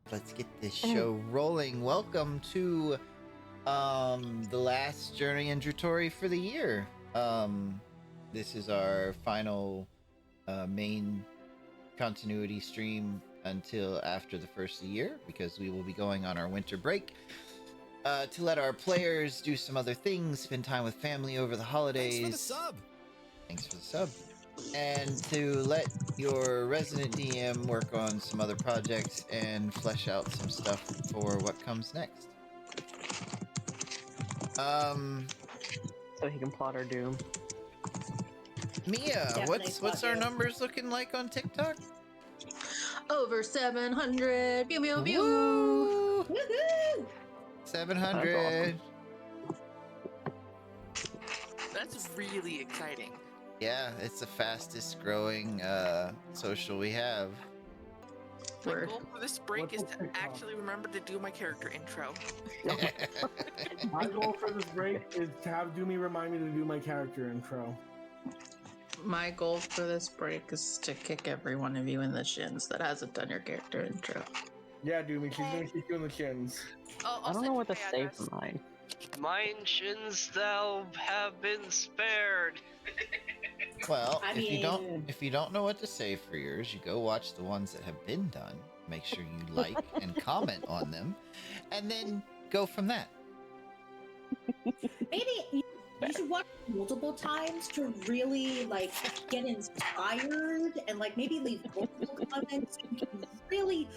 Let's get this show rolling. Welcome to the last journey in Djruthourhi for the year. This is our final main continuity stream until after the first of the year, because we will be going on our winter break to let our players do some other things, spend time with family over the holidays. Thanks for the sub. Thanks for the sub. And to let your resident DM work on some other projects and flesh out some stuff for what comes next. So he can plot our doom. Mia, what's our numbers looking like on TikTok? Over 700. Pew pew pew. Woo! Woohoo! 700. That's really exciting. Yeah, it's the fastest growing social we have. My Word. goal for this break is to actually remember to do my character intro. My goal for this break is to have Dumey remind me to do my character intro. My goal for this break is to kick every one of you in the shins that hasn't done your character intro. Yeah, Dumey, she's gonna kick you in the shins. I don't know what to say for mine. Mine shins thou have been spared. Well, if you don't know what to say for yours, you go watch the ones that have been done. Make sure you like and comment on them, and then go from that. Maybe you should watch multiple times to really get inspired and maybe leave multiple comments. So you can really,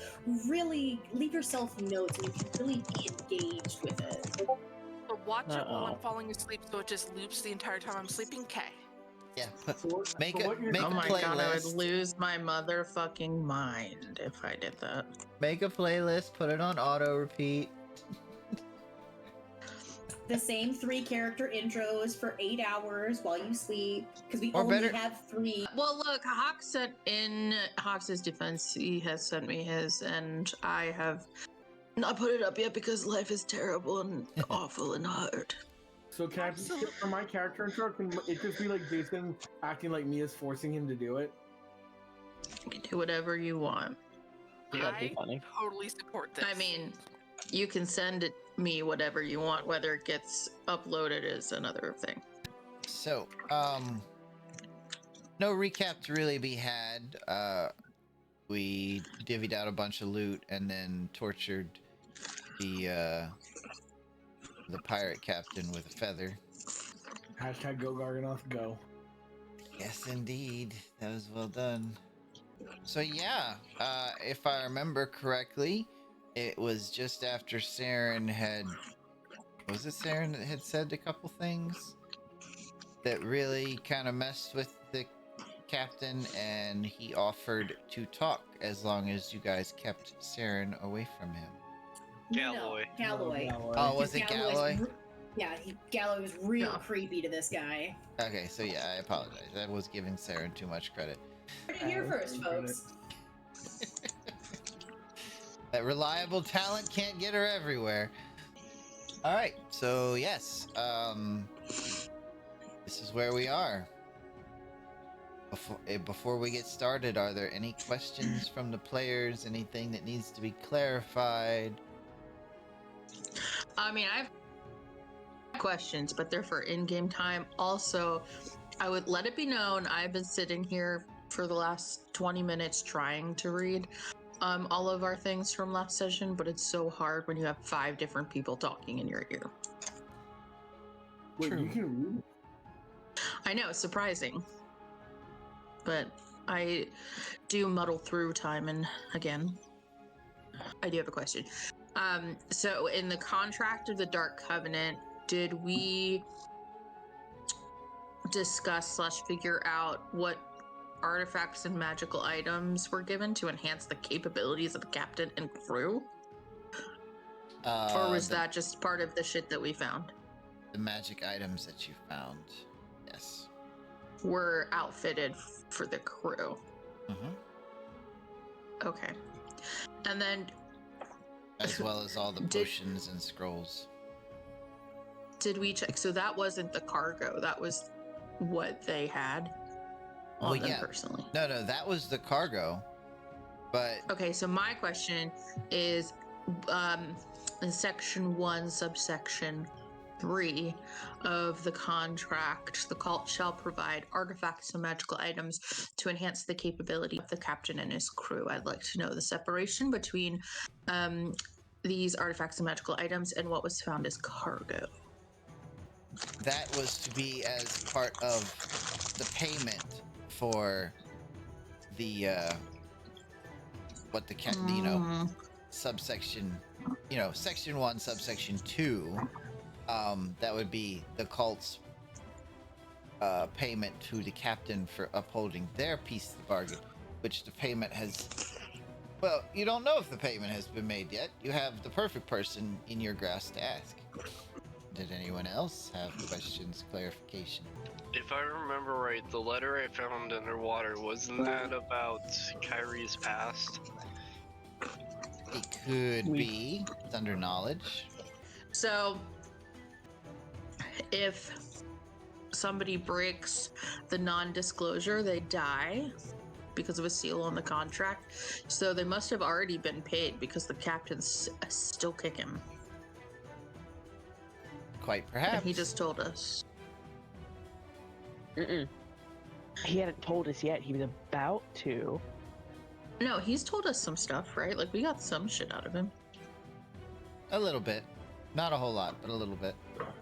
really leave yourself notes and you can really be engaged with it. Or watch it while I'm falling asleep so it just loops the entire time I'm sleeping. Okay. Yeah, make a Oh my playlist. god, I would lose my motherfucking mind if I did that. Make a playlist, put it on auto repeat. The same 3 character intros for 8 hours while you sleep, because we Or only better- have 3. Well, look, Hawk sent in Hawk's defense. He has sent me his, and I have not put it up yet because life is terrible and awful and hard. So can I for my character intro, can it just be like Jason acting like Mia's forcing him to do it? You can do whatever you want. That'd be I funny. totally support this. I mean, you can send it me whatever you want. Whether it gets uploaded is another thing. So, no recap to really be had. We divvied out a bunch of loot and then tortured the pirate captain with a feather. Hashtag go Garganoth go. Yes, indeed. That was well done. So yeah, if I remember correctly, it was just after Saren had... Was it Saren that had said a couple things that really kind of messed with the captain, and he offered to talk as long as you guys kept Saren away from him. Galloy. Galloy. Oh, was it Galloy? Yeah, Galloy was real creepy to this guy. Okay, so yeah, I apologize. I was giving Saren too much credit. Heard it here first, folks. That reliable talent can't get her everywhere. All right, so yes, this is where we are. Before we get started, are there any questions from the players? Anything that needs to be clarified? I mean, I have questions, but they're for in-game time. Also, I would let it be known I've been sitting here for the last 20 minutes trying to read all of our things from last session, but it's so hard when you have 5 different people talking in your ear. Wait, True. you can read? I know, surprising. But I do muddle through time, and again, I do have a question. So in the contract of the Dark Covenant, did we discuss / figure out what artifacts and magical items were given to enhance the capabilities of the captain and crew? Or was that just part of the shit that we found? The magic items that you found? Yes. Were outfitted for the crew. Okay. And then As well as all the potions and scrolls. did we check? So that wasn't the cargo. That was what they had on them personally. No, that was the cargo. But Okay, so my question is, in section 1, subsection 3 of the contract, the cult shall provide artifacts and magical items to enhance the capability of the captain and his crew. I'd like to know the separation between these artifacts and magical items and what was found as cargo. that was to be as part of the payment for the subsection, section 1, subsection 2. That would be the cult's payment to the captain for upholding their piece of the bargain, which the payment has. Well, you don't know if the payment has been made yet. You have the perfect person in your grasp to ask. Did anyone else have questions, clarification? If I remember right, the letter I found underwater, wasn't that about Kairi's past? It could be. It's under knowledge. So, if somebody breaks the non-disclosure, they die because of a seal on the contract. So they must have already been paid because the captain's still kicking. Quite perhaps. And he just told us. He hadn't told us yet. He was about to. No, he's told us some stuff, right? Like, we got some shit out of him. A little bit. Not a whole lot, but a little bit.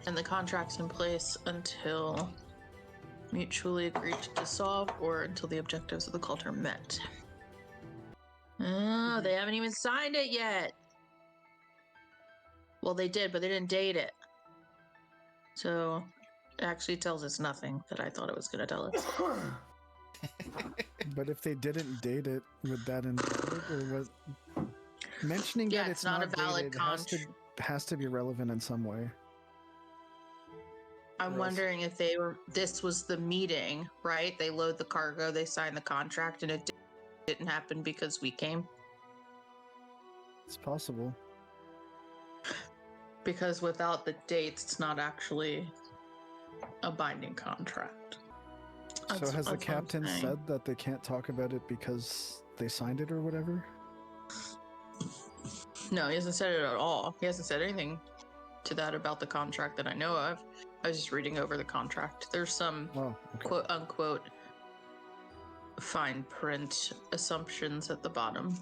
And the contract's in place until mutually agreed to dissolve or until the objectives of the cult are met. Oh, they haven't even signed it yet. Well, they did, but they didn't date it. So it actually tells us nothing that I thought it was going to tell us. But if they didn't date it, would that invalid or was mentioning that it's not a valid contract has to be relevant in some way? I'm wondering if this was the meeting, right? They load the cargo, they sign the contract, and it didn't happen because we came. It's possible. Because without the dates, it's not actually a binding contract. So has the captain said that they can't talk about it because they signed it or whatever? No, he hasn't said it at all. He hasn't said anything to that about the contract that I know of. I was just reading over the contract. There's some quote unquote fine print assumptions at the bottom.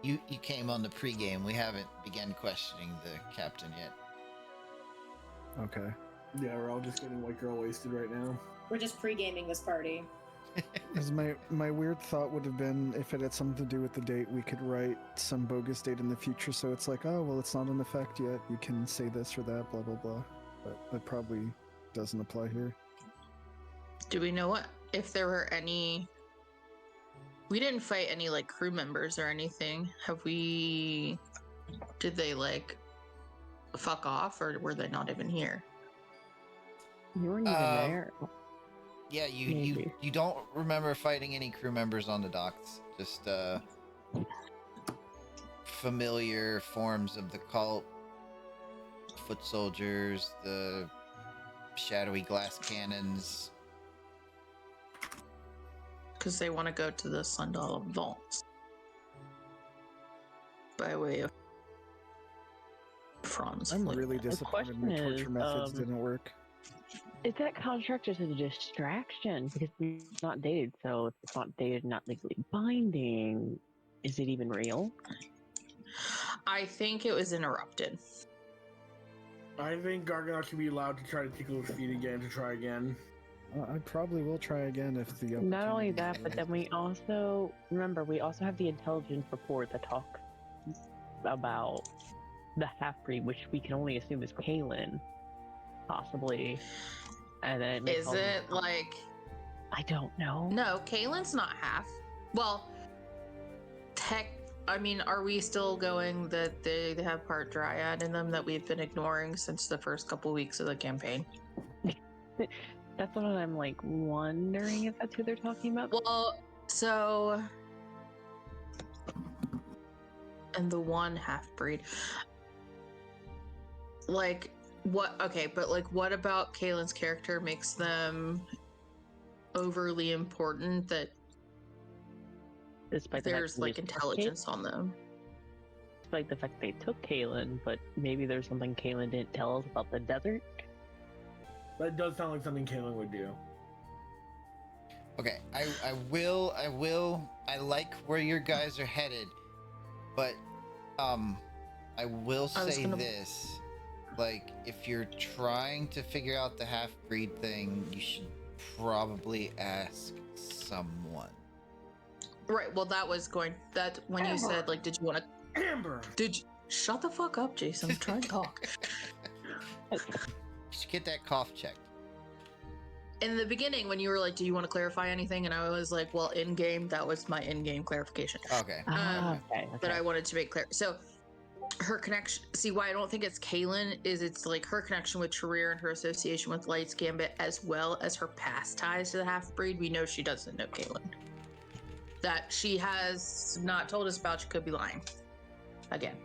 You came on the pregame. We haven't begun questioning the captain yet. Okay. Yeah, we're all just getting white girl wasted right now. We're just pre-gaming this party. Because my weird thought would have been if it had something to do with the date, we could write some bogus date in the future. So it's like, oh, well, it's not in effect yet. You can say this or that, blah, blah, blah. But that probably doesn't apply here. Do we know if there were any... We didn't fight any, crew members or anything. Did they, fuck off, or were they not even here? You weren't even there. Yeah, you don't remember fighting any crew members on the docks. Just, familiar forms of the cult. Foot soldiers, the shadowy glass cannons. Because they want to go to the Sundial Vaults. By way of Franz. I'm really disappointed my torture methods didn't work. Is that contract just a distraction? Because it's not dated, so if it's not dated, not legally binding, is it even real? I think it was interrupted. I think Gargoyle should be allowed to try to tickle his feet again to try again. I probably will try again if the Not only that, but then we also have the intelligence report that talks about the half-breed, which we can only assume is Kaylin, possibly. And then is it I don't know. No, Kaylin's not half. Well, are we still going that they have part dryad in them that we've been ignoring since the first couple weeks of the campaign? That's what I'm wondering if that's who they're talking about. Well, so, and the one half-breed, what? Okay, but what about Kaylin's character makes them overly important that Despite the There's fact that like they took intelligence on them. despite the fact they took Kaylin, but maybe there's something Kaylin didn't tell us about the desert. That does sound like something Kaylin would do. Okay, I like where your guys are headed, but I will say this. Like, if you're trying to figure out the half-breed thing, you should probably ask someone. Right. Well, that was that when you said like, did you want to? Amber. Shut the fuck up, Jason? I'm trying to talk. You should get that cough checked. In the beginning, when you were like, do you want to clarify anything? And I was like, well, in game, that was my in-game clarification. Okay. Okay. That I wanted to make clear. So her connection, see why I don't think it's Kaylin is it's like her connection with Sharir and her association with Light's Gambit, as well as her past ties to the half-breed. We know she doesn't know Kaylin. That she has not told us about. She could be lying again.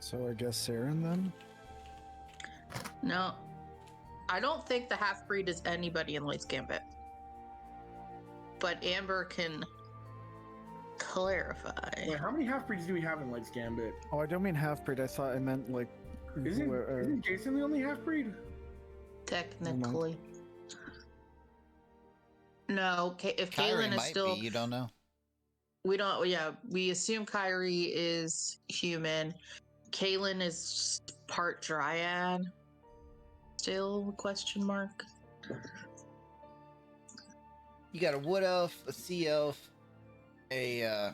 So I guess Saren then? No, I don't think the half-breed is anybody in Light's Gambit, but Amber can clarify. Wait, how many half-breeds do we have in Light's Gambit? Oh, I don't mean half-breed. I thought I meant like... Isn't Jason the only half-breed? Technically. No, if Kairi Kaylin is might still... be, you don't know. We don't, yeah, we assume Kairi is human. Kaylin is part Dryad. Still, question mark? You got a wood elf, a sea elf, a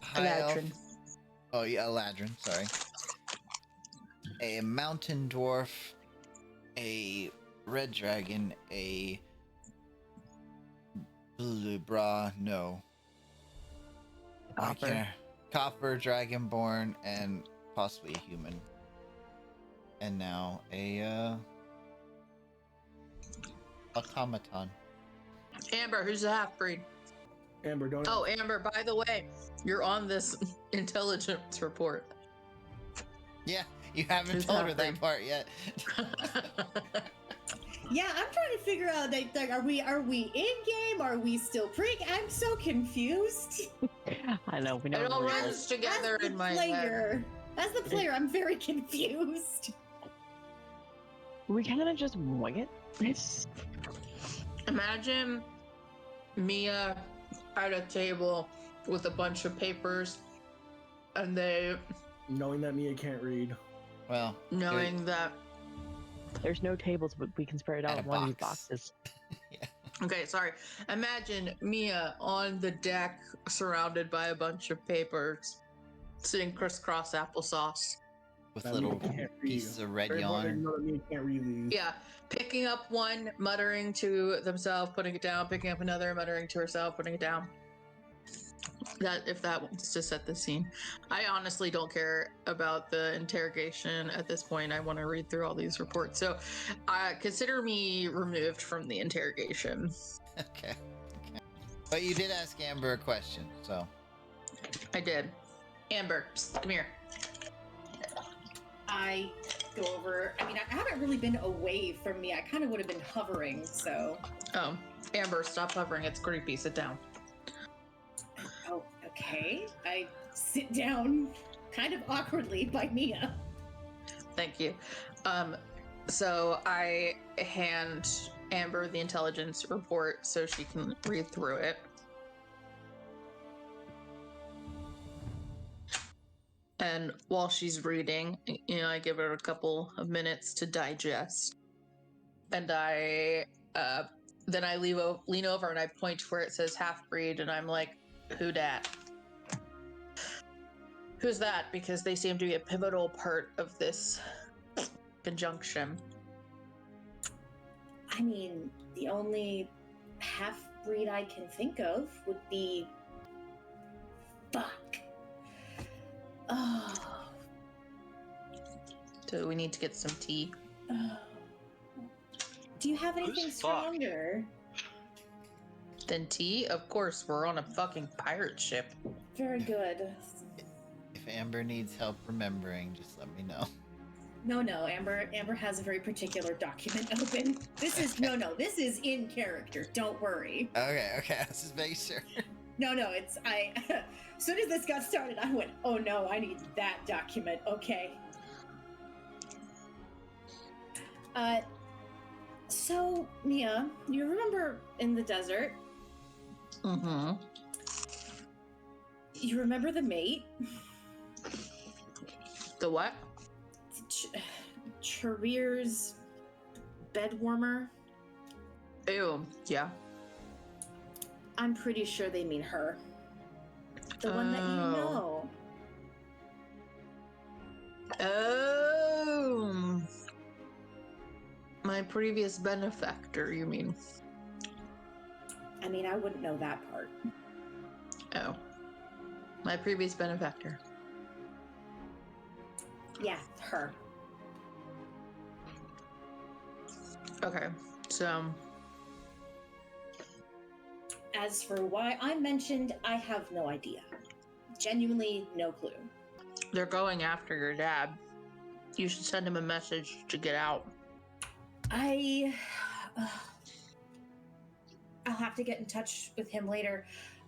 high elf. Eladrin. Oh yeah, Eladrin, sorry. A mountain dwarf, a red dragon, a copper dragonborn, and possibly a human. And now a automaton. Amber, who's the half-breed? Amber, don't. Oh, Amber, by the way, you're on this intelligence report. Yeah, you haven't Who's told her half-breed? that part yet. Yeah, I'm trying to figure out. Like, are we in game? Are we still pre? I'm so confused. I know. We It all know. runs together As in the my head. player, as the player, I'm very confused. We kind of just wing it. Imagine Mia at a table with a bunch of papers, and they Knowing that Mia can't read. Well, knowing that. There's no tables, but we can spread it out And in a one of these box. boxes. Okay, sorry. Imagine Mia on the deck, surrounded by a bunch of papers, sitting crisscross applesauce. with That little Mia can't read. pieces of red Very important to yarn. know that Mia can't read these. Yeah, picking up one, muttering to themselves, putting it down, picking up another, muttering to herself, putting it down. That if that wants to set the scene. I honestly don't care about the interrogation at this point. I want to read through all these reports. So consider me removed from the interrogation. Okay. But you did ask Amber a question, so. I did. Amber, psst, come here. I go over. I mean, I haven't really been away from me. I kind of would have been hovering. So. Oh, Amber, stop hovering. It's creepy. Sit down. Oh, okay. I sit down, kind of awkwardly, by Mia. Thank you. So I hand Amber the intelligence report so she can read through it. And while she's reading, I give her a couple of minutes to digest. And I then I lean over and I point to where it says half-breed, and I'm like, who dat? Who's that? Because they seem to be a pivotal part of this conjunction. I mean, the only half-breed I can think of would be... Fuck. Oh. Do we need to get some tea? Do you have anything Who's fuck? stronger? Then tea? Of course, we're on a fucking pirate ship. Very good. If Amber needs help remembering, just let me know. No, Amber has a very particular document open. This is this is in character. Don't worry. Okay, I was just making sure. No, it's as soon as this got started, I went, oh no, I need that document. Okay. So Mia, you remember in the desert? Mm-hmm. You remember the mate? The what? Charir's bed warmer? Ew, yeah. I'm pretty sure they mean her. The one that you know. Oh. My previous benefactor, you mean? I mean, I wouldn't know that part. Oh. My previous benefactor. Yeah, her. Okay, so... As for why I'm mentioned, I have no idea. Genuinely, no clue. They're going after your dad. You should send him a message to get out. I'll have to get in touch with him later.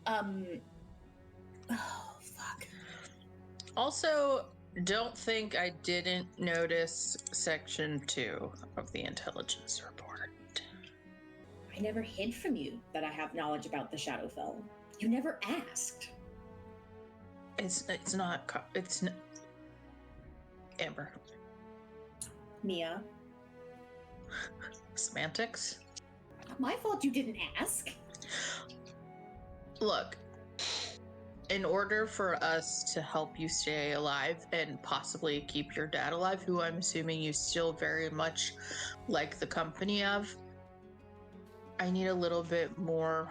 Oh, fuck. Also, don't think I didn't notice Section 2 of the intelligence report. I never hid from you that I have knowledge about the Shadowfell. You never asked. It's not Amber. Mia. Semantics? My fault you didn't ask. Look, in order for us to help you stay alive and possibly keep your dad alive, who I'm assuming you still very much like the company of, I need a little bit more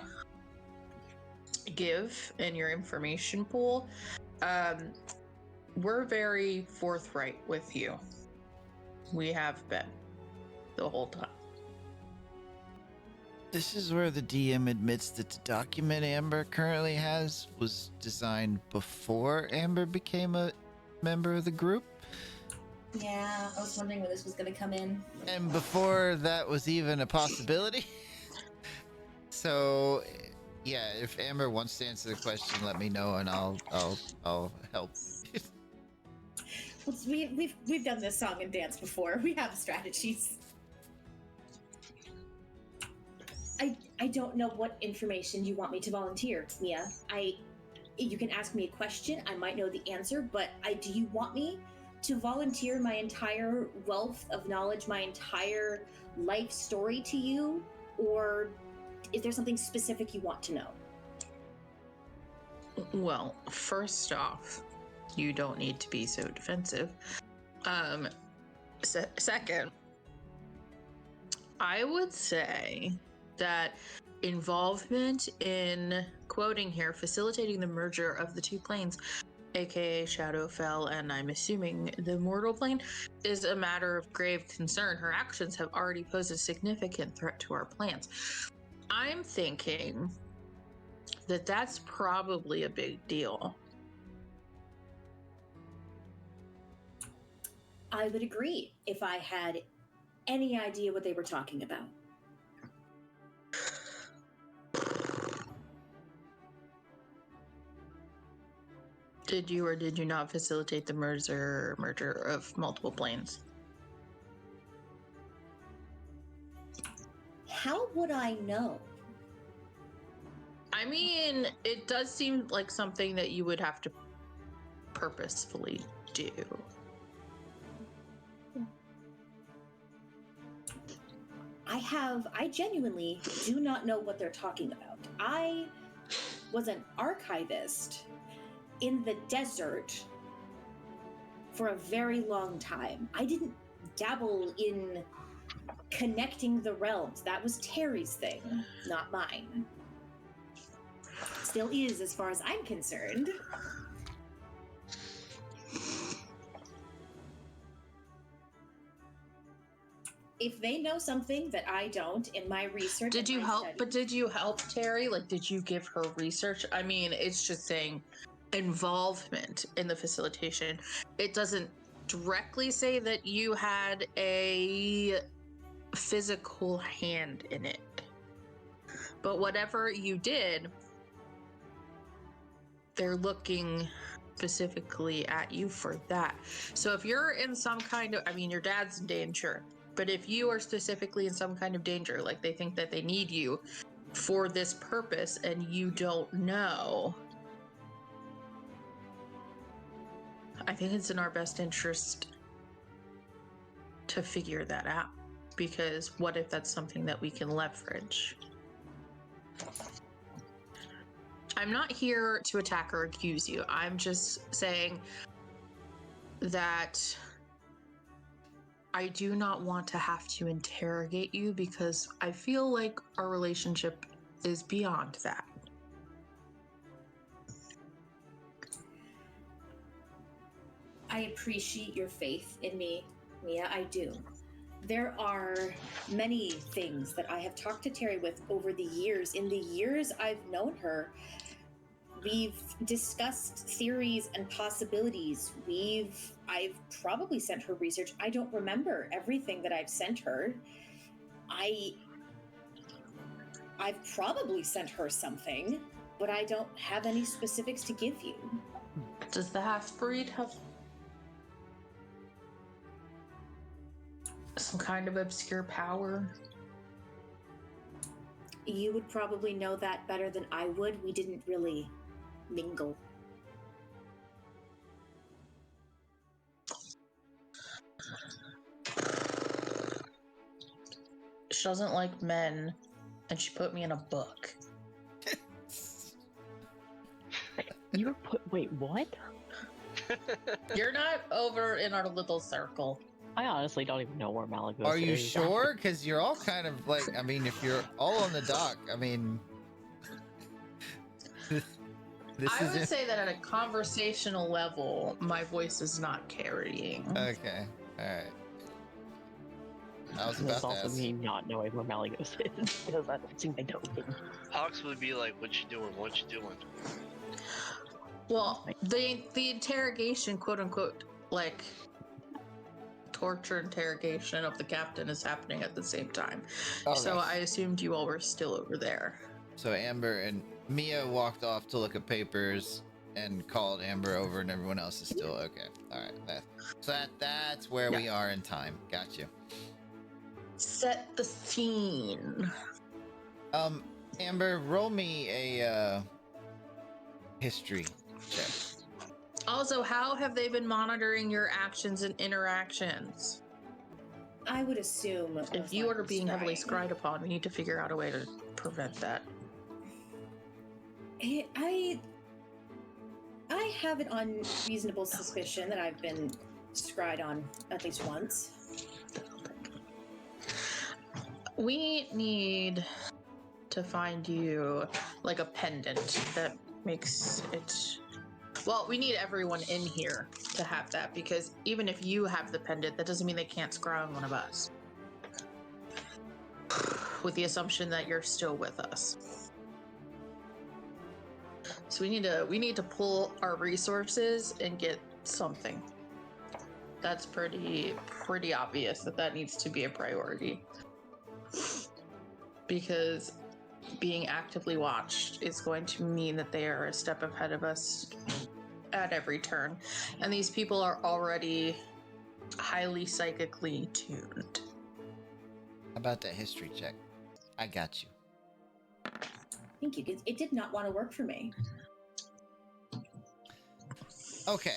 give in your information pool. We're very forthright with you. We have been the whole time. This is where the DM admits that the document Amber currently has was designed before Amber became a member of the group. Yeah, I was wondering where this was going to come in. And before that was even a possibility. So, yeah, if Amber wants to answer the question, let me know and I'll help. We've done this song and dance before. We have strategies. I don't know what information you want me to volunteer, Mia. You can ask me a question. I might know the answer, but do you want me to volunteer my entire wealth of knowledge, my entire life story to you, or is there something specific you want to know? Well, first off, you don't need to be so defensive. Second, I would say that involvement in, quoting here, facilitating the merger of the two planes, aka Shadowfell and I'm assuming the mortal plane, is a matter of grave concern. Her actions have already posed a significant threat to our plans. I'm thinking that that's probably a big deal. I would agree if I had any idea what they were talking about. Did you or did you not facilitate the merger of multiple planes? How would I know? I mean, it does seem like something that you would have to purposefully do. I genuinely do not know what they're talking about. I was an archivist in the desert for a very long time. I didn't dabble in connecting the realms. That was Terry's thing, not mine. Still is, as far as I'm concerned. If they know something that I don't in my research, did you help? But did you help Terry? Like, did you give her research? I mean, it's just saying involvement in the facilitation. It doesn't directly say that you had a physical hand in it. But whatever you did, they're looking specifically at you for that. So if you're in some kind of, I mean, your dad's in danger, but if you are specifically in some kind of danger, like they think that they need you for this purpose and you don't know, I think it's in our best interest to figure that out. Because what if that's something that we can leverage? I'm not here to attack or accuse you. I'm just saying that I do not want to have to interrogate you because I feel like our relationship is beyond that. I appreciate your faith in me, Mia. I do. There are many things that I have talked to Terry with over the years. In the years I've known her, we've discussed theories and possibilities. I've probably sent her research. I don't remember everything that I've sent her. I've probably sent her something, but I don't have any specifics to give you. Does the half-breed have some kind of obscure power? You would probably know that better than I would. We didn't really mingle. She doesn't like men, and she put me in a book. You were put. Wait, what? You're not over in our little circle. I honestly don't even know where Malagos Are you is. sure? Because you're all kind of like, I mean, if you're all on the dock, I mean, this I is would say that at a conversational level, my voice is not carrying. okay. All right. I was about That's to also ask. me not knowing where Malagos is because I don't think I know him. Hawks would be like, "What you doing? What you doing?" Well, the interrogation, quote unquote, like torture interrogation of the captain is happening at the same time. Oh, So that's- I assumed you all were still over there. So Amber and Mia walked off to look at papers and called Amber over, and everyone else is still okay. All right. That's where we are in time. Got you. Set the scene. Amber, roll me a history check. Also, how have they been monitoring your actions and interactions? I would assume If you are being heavily scryed upon, we need to figure out a way to prevent that. I have an unreasonable suspicion that I've been scryed on at least once. We need to find you like a pendant that makes it. Well, we need everyone in here to have that because even if you have the pendant, that doesn't mean they can't scry on one of us. With the assumption that you're still with us. So we need to pull our resources and get something. That's pretty obvious that needs to be a priority. Because being actively watched is going to mean that they are a step ahead of us at every turn. And these people are already highly psychically tuned. How about that history check? I got you. Thank you. It did not want to work for me. Okay.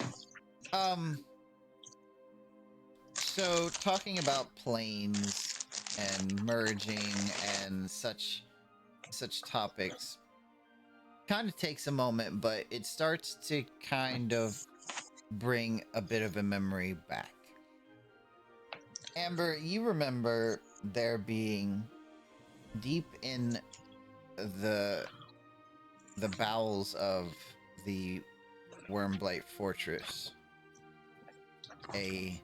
So talking about planes and merging and such topics kind of takes a moment, but it starts to kind of bring a bit of a memory back. Amber, you remember there being deep in the bowels of the Wormblight Fortress a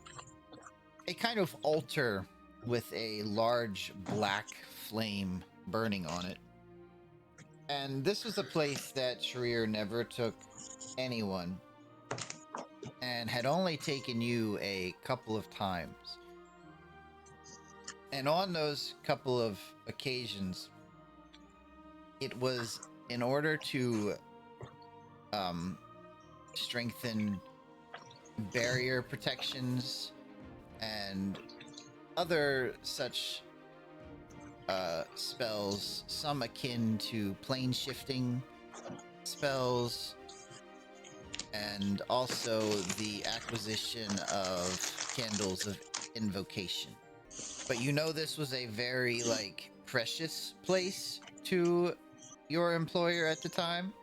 kind of altar with a large black flame burning on it. And this was a place that Shreer never took anyone. and had only taken you a couple of times. And on those couple of occasions, it was in order to strengthen barrier protections and other such spells, some akin to plane shifting spells, and also the acquisition of candles of invocation. But you know this was a very, like, precious place to your employer at the time,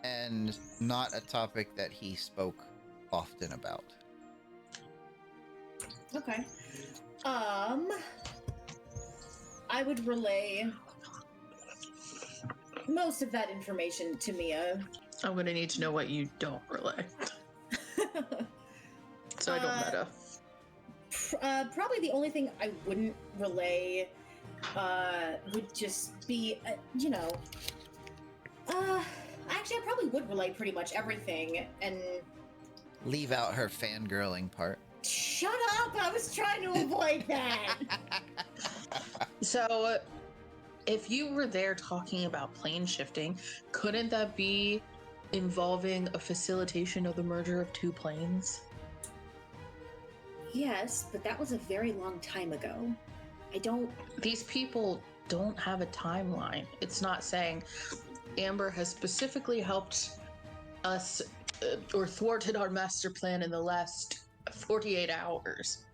and not a topic that he spoke often about. Okay. I would relay most of that information to Mia. I'm gonna need to know what you don't relay, so I don't meta. Probably the only thing I wouldn't relay would just be, actually, I probably would relay pretty much everything, and Leave out her fangirling part. shut up! I was trying to avoid that. So, if you were there talking about plane shifting, couldn't that be involving a facilitation of the merger of two planes? Yes, but that was a very long time ago. These people don't have a timeline. It's not saying Amber has specifically helped us or thwarted our master plan in the last 48 hours.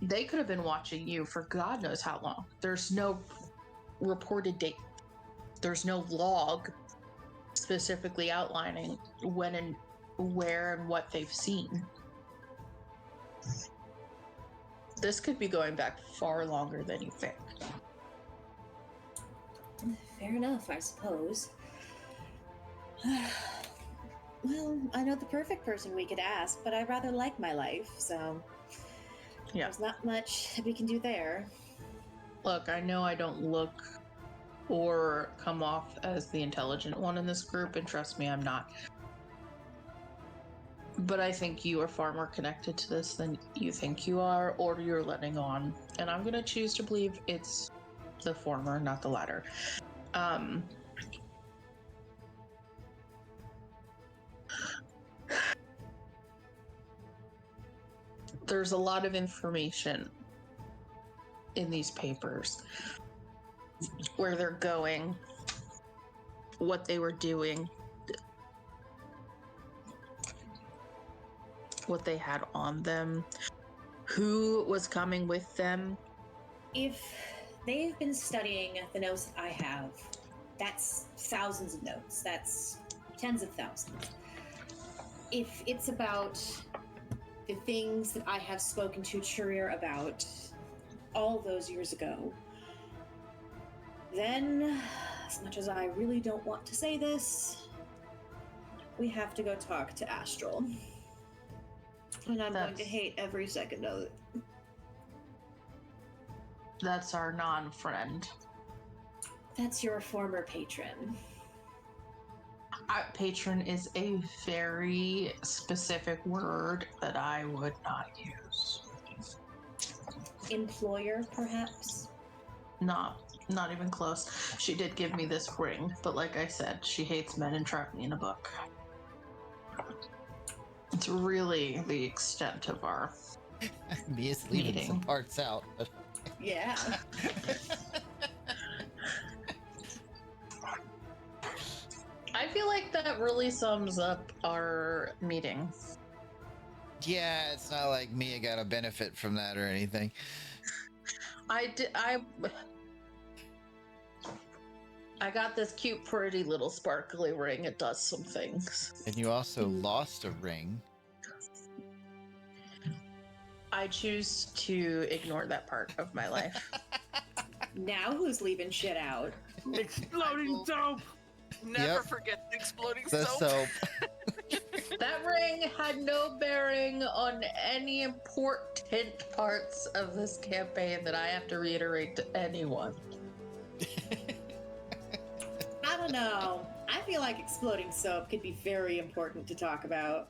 They could have been watching you for God knows how long. There's no reported date. There's no log specifically outlining when and where and what they've seen. This could be going back far longer than you think. Fair enough, I suppose. Well, I know the perfect person we could ask, but I rather like my life, so Yeah. there's not much we can do there. Look, I know I don't look or come off as the intelligent one in this group, and trust me, I'm not. But I think you are far more connected to this than you think you are, or you're letting on. And I'm going to choose to believe it's the former, not the latter. There's a lot of information in these papers. Where they're going, what they were doing, what they had on them, who was coming with them. If they've been studying the notes that I have, that's thousands of notes. That's tens of thousands. If it's about the things that I have spoken to Churir about all those years ago, then, as much as I really don't want to say this, we have to go talk to Astral. And I'm going to hate every second of it. That's our non-friend. That's your former patron. Patron is a very specific word that I would not use. Employer, perhaps? Not even close. She did give me this ring, but like I said, she hates men and trapped me in a book. It's really the extent of our Mia's leaving meeting. some parts out. But Yeah. I feel like that really sums up our meeting. yeah, it's not like Mia got a benefit from that or anything. I got this cute, pretty little sparkly ring. It does some things. And you also lost a ring. I choose to ignore that part of my life. Now who's leaving shit out? Exploding dope! Never Yep. forget the exploding The soap. soap. That ring had no bearing on any important parts of this campaign that I have to reiterate to anyone. I don't know. I feel like exploding soap could be very important to talk about.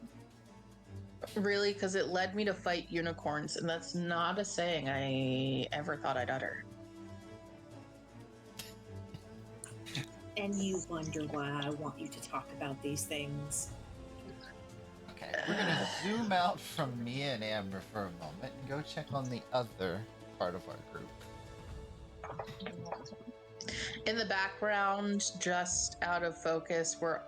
Really, because it led me to fight unicorns, and that's not a saying I ever thought I'd utter. And you wonder why I want you to talk about these things. Okay, we're gonna zoom out from Mia and Amber for a moment and go check on the other part of our group. In the background, just out of focus, we're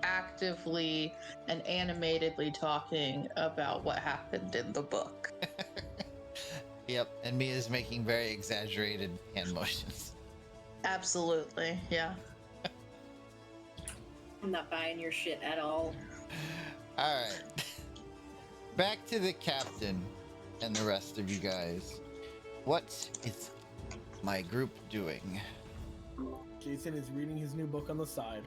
actively and animatedly talking about what happened in the book. Yep, and Mia's making very exaggerated hand motions. Absolutely, yeah. I'm not buying your shit at all. Alright. Back to the captain and the rest of you guys. What is my group doing? Jason is reading his new book on the side.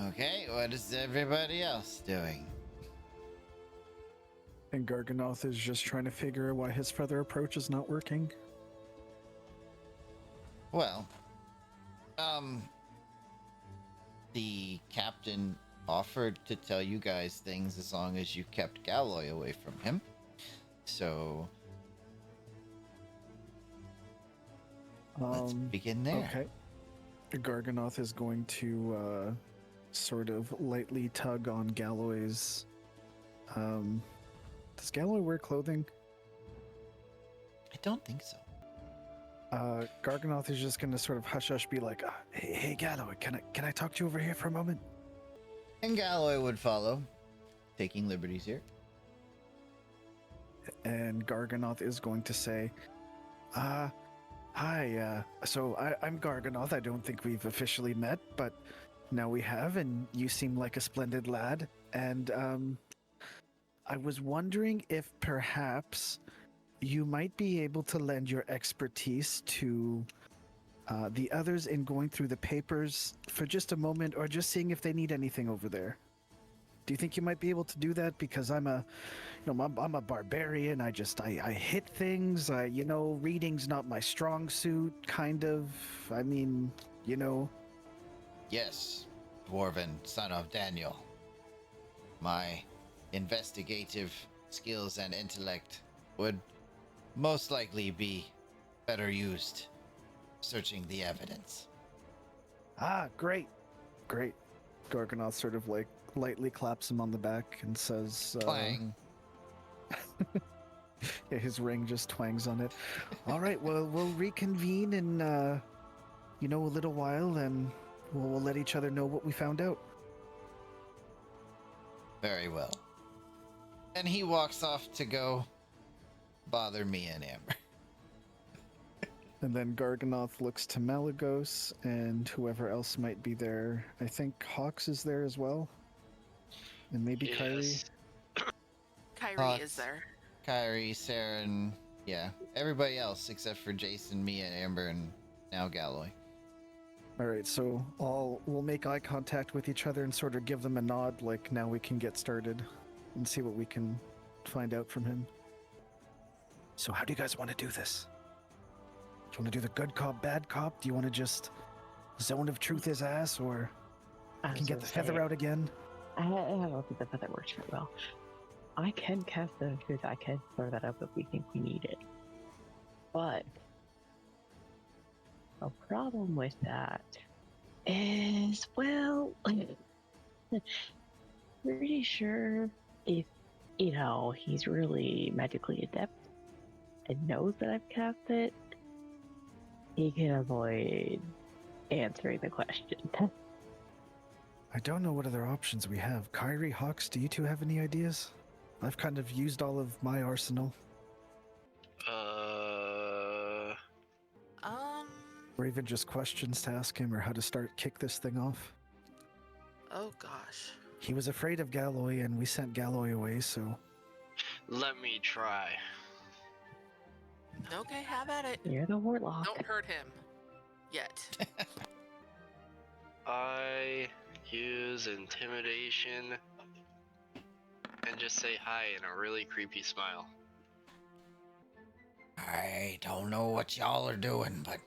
Okay, what is everybody else doing? And Garganoth is just trying to figure out why his feather approach is not working. Well, the captain offered to tell you guys things as long as you kept Galloy away from him. So, let's begin there. Okay. Garganoth is going to sort of lightly tug on Galloy's. Does Galloy wear clothing? I don't think so. Garganoth is just going to sort of hush be like, hey Galloy, can I talk to you over here for a moment? And Galloy would follow, taking liberties here. And Garganoth is going to say, hi, so I'm Garganoth. I don't think we've officially met, but now we have, and you seem like a splendid lad. And I was wondering if perhaps you might be able to lend your expertise to the others in going through the papers for just a moment, or just seeing if they need anything over there. Do you think you might be able to do that? Because I'm a barbarian. I hit things. Reading's not my strong suit, kind of. I mean, Yes, dwarven son of Daniel. My investigative skills and intellect would most likely be better used searching the evidence. Great. Garganoth sort of like lightly claps him on the back and says, Clang. Yeah, his ring just twangs on it. All right, well, we'll reconvene in, a little while, and we'll let each other know what we found out. Very well. And he walks off to go bother me and Amber. And then Garganoth looks to Malagos and whoever else might be there. I think Hawks is there as well. And maybe Kairi. Kairi is there. Kairi, Saren, yeah. Everybody else except for Jason, me, and Amber, and now Galloy. All right, so we'll make eye contact with each other and sort of give them a nod, like now we can get started and see what we can find out from him. So how do you guys want to do this? Do you want to do the good cop, bad cop? Do you want to just zone of truth his ass, or I can get the feather out again? I don't think the feather works very well. I can cast the truth. I can throw that up if we think we need it. But a problem with that is, well, pretty sure if, he's really magically adept and knows that I've cast it, he can avoid answering the question. I don't know what other options we have. Kairi, Hawks, do you two have any ideas? I've kind of used all of my arsenal. Or even just questions to ask him, or how to kick this thing off. Oh gosh. He was afraid of Galloy, and we sent Galloy away, so... Let me try. Okay, have at it. You're the warlock. Don't hurt him. Yet. I use intimidation and just say hi in a really creepy smile. I don't know what y'all are doing, but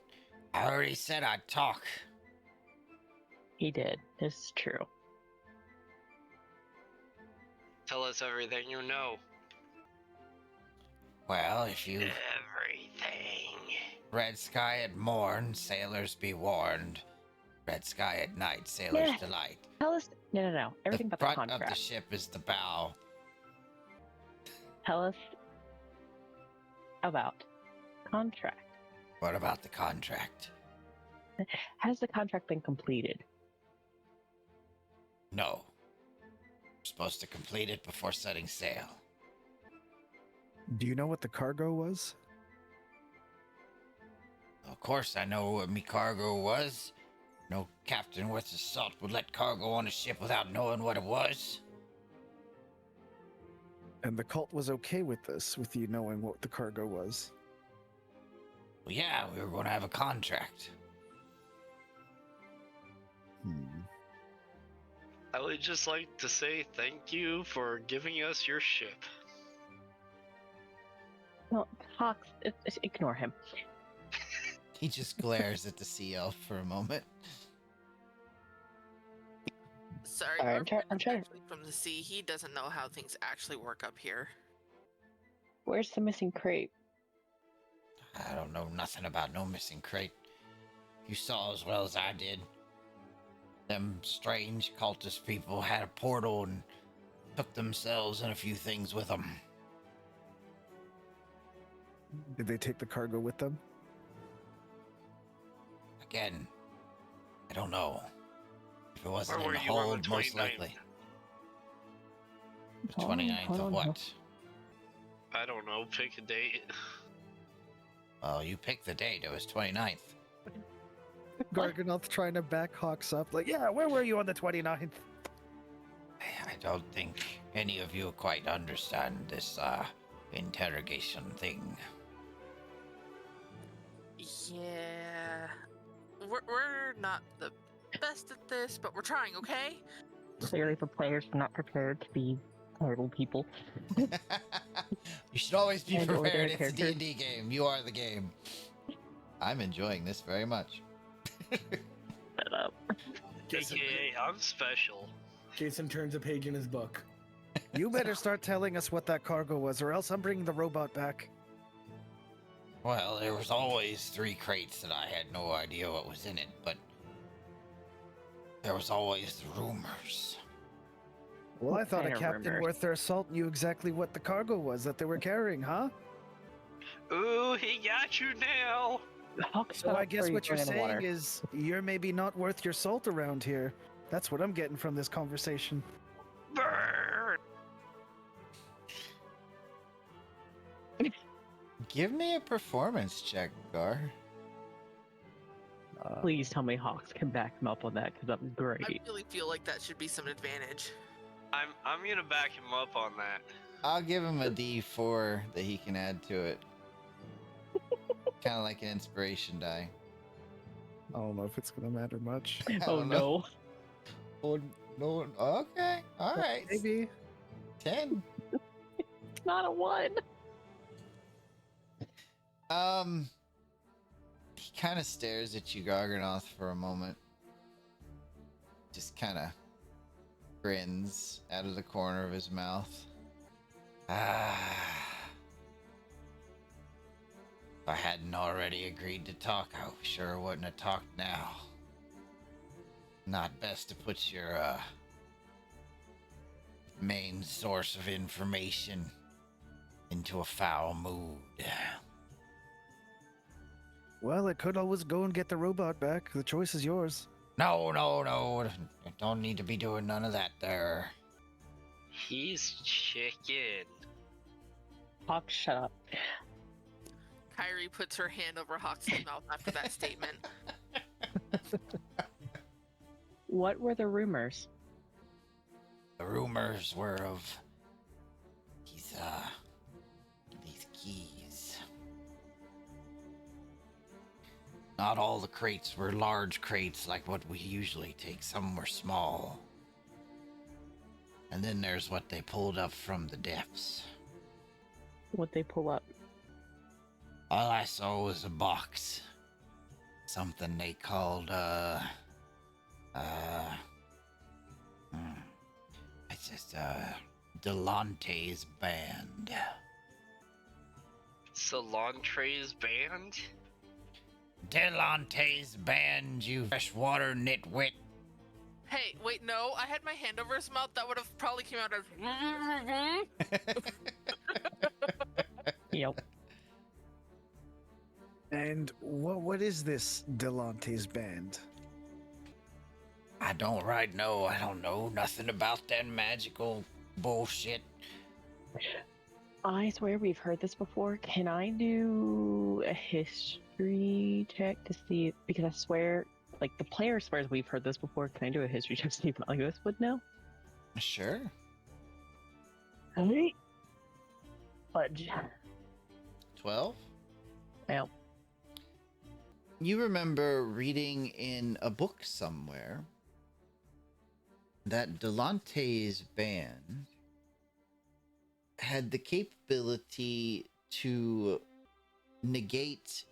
I already said I'd talk. He did. It's true. Tell us everything you know. Well, if you Everything. red sky at morn, sailors be warned. Red sky at night, sailors Yeah. delight. Tell us. No. Everything The about the front of the contract. ship is the bow. Tell us about contract. What about the contract? Has the contract been completed? No. We're supposed to complete it before setting sail. Do you know what the cargo was? Of course I know what me cargo was. No captain worth his salt would let cargo on a ship without knowing what it was. And the cult was okay with this, with you knowing what the cargo was. Well, yeah, we were going to have a contract. I would just like to say thank you for giving us your ship. No, Hawks, ignore him. He just glares at the sea elf for a moment. Sorry, Alright, our I'm friend is trying- actually from the sea. He doesn't know how things actually work up here. Where's the missing crate? I don't know nothing about no missing crate. You saw as well as I did. Them strange cultist people had a portal and took themselves and a few things with them. Did they take the cargo with them? Again, I don't know. If it wasn't Where in were the you on the hold, most 29th? likely. The Oh, 29th I of don't what? know. I don't know, pick a date. Well, you picked the date. It was 29th. Garganoth trying to back Hawks up, like, yeah, where were you on the 29th? I don't think any of you quite understand this interrogation thing. Yeah. We're not the best at this, but we're trying, okay? Clearly, the players are not prepared to be horrible people. You should always be And or their prepared. It's a characters. D&D game. You are the game. I'm enjoying this very much. Shut up. Jason, AKA, I'm special. Jason turns a page in his book. You better start telling us what that cargo was, or else I'm bringing the robot back. Well, there was always 3 crates that I had no idea what was in it, but there was always the rumors. Well, I What thought a kind of captain rumors? worth their salt knew exactly what the cargo was that they were carrying, huh? Ooh, he got you now! Hawks, So stop I guess before you what you're turn in the water. saying is you're maybe not worth your salt around here. That's what I'm getting from this conversation. Burn! Give me a performance check, Gar. Please tell me Hawks can back him up on that, because that was I great. really feel like that should be some advantage. I'm gonna back him up on that. I'll give him a D4 that he can add to it. Kind of like an inspiration die. I don't know if it's gonna matter much. I Oh don't know. no. Oh, no. Okay. All right. Maybe. 10. It's not a 1. He kind of stares at you, Garganoth, for a moment. Just kind of grins out of the corner of his mouth. If I hadn't already agreed to talk, I sure wouldn't have talked now. Not best to put your main source of information into a foul mood. Well, it could always go and get the robot back. The choice is yours. No. Don't need to be doing none of that there. He's chicken. Hawks, shut up. Kairi puts her hand over Hawks' mouth after that statement. What were the rumors? The rumors were of these keys. Not all the crates were large crates like what we usually take. Some were small. And then there's what they pulled up from the depths. What they pull up? All I saw was a box. Something they called, Delante's band. Cilantre's band? Delante's band, you freshwater nitwit. Hey, wait, no, I had my hand over his mouth. That would have probably came out as. Yep. And what is this Delante's band? I don't right know. I don't know nothing about that magical bullshit. I swear we've heard this before. Can I do a history check to see? Because I swear, like, the player swears we've heard this before. Can I do a history check to see if Malgus would know? Sure. Alright. Fudge. 12? Well, You remember reading in a book somewhere that Delante's band had the capability to negate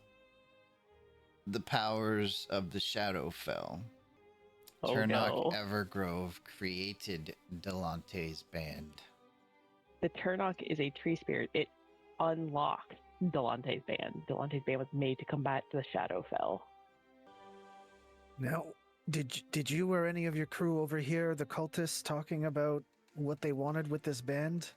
the powers of the Shadowfell. oh Turnock no. Evergrove created Delante's band. The Turnock is a tree spirit. It unlocked Delante's band. Delante's band was made to combat the Shadowfell. Now, did you or any of your crew overhear the cultists talking about what they wanted with this band?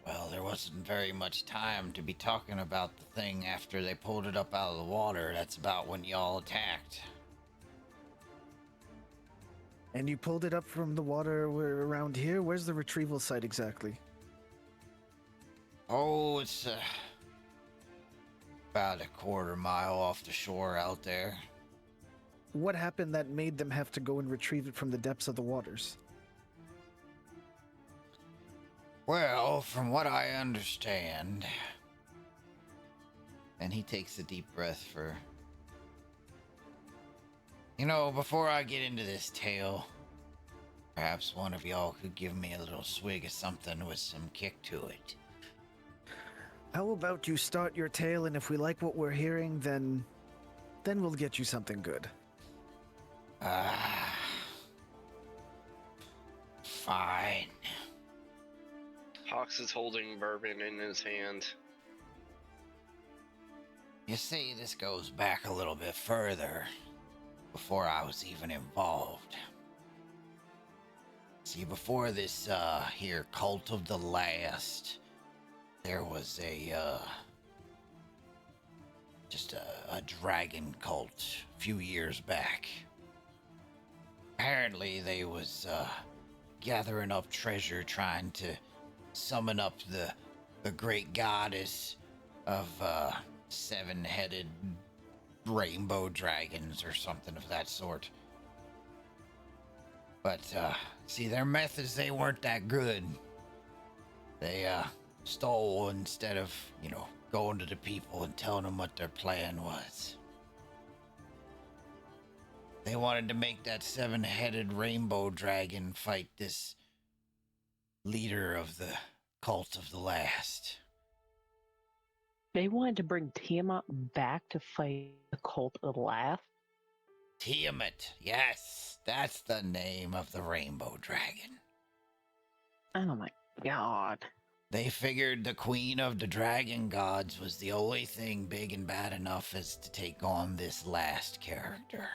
Well, there wasn't very much time to be talking about the thing after they pulled it up out of the water. That's about when y'all attacked. And you pulled it up from the water around here? Where's the retrieval site exactly? Oh, it's about a quarter mile off the shore out there. What happened that made them have to go and retrieve it from the depths of the waters? Well, from what I understand... And he takes a deep breath for... You know, before I get into this tale, perhaps one of y'all could give me a little swig of something with some kick to it. How about you start your tale, and if we like what we're hearing, then we'll get you something good. Fine. Hawks is holding bourbon in his hand. You see, this goes back a little bit further, before I was even involved. See, before this, here, Cult of the Last, there was just a dragon cult a few years back. Apparently, they was, gathering up treasure, trying to summon up the great goddess of, seven-headed rainbow dragons or something of that sort. But, see, their methods, they weren't that good. They, stole instead of, going to the people and telling them what their plan was. They wanted to make that seven-headed rainbow dragon fight this leader of the Cult of the Last. They wanted to bring Tiamat back to fight the Cult of the Last. Tiamat, yes, that's the name of the rainbow dragon. Oh my god. They figured the queen of the dragon gods was the only thing big and bad enough as to take on this last character.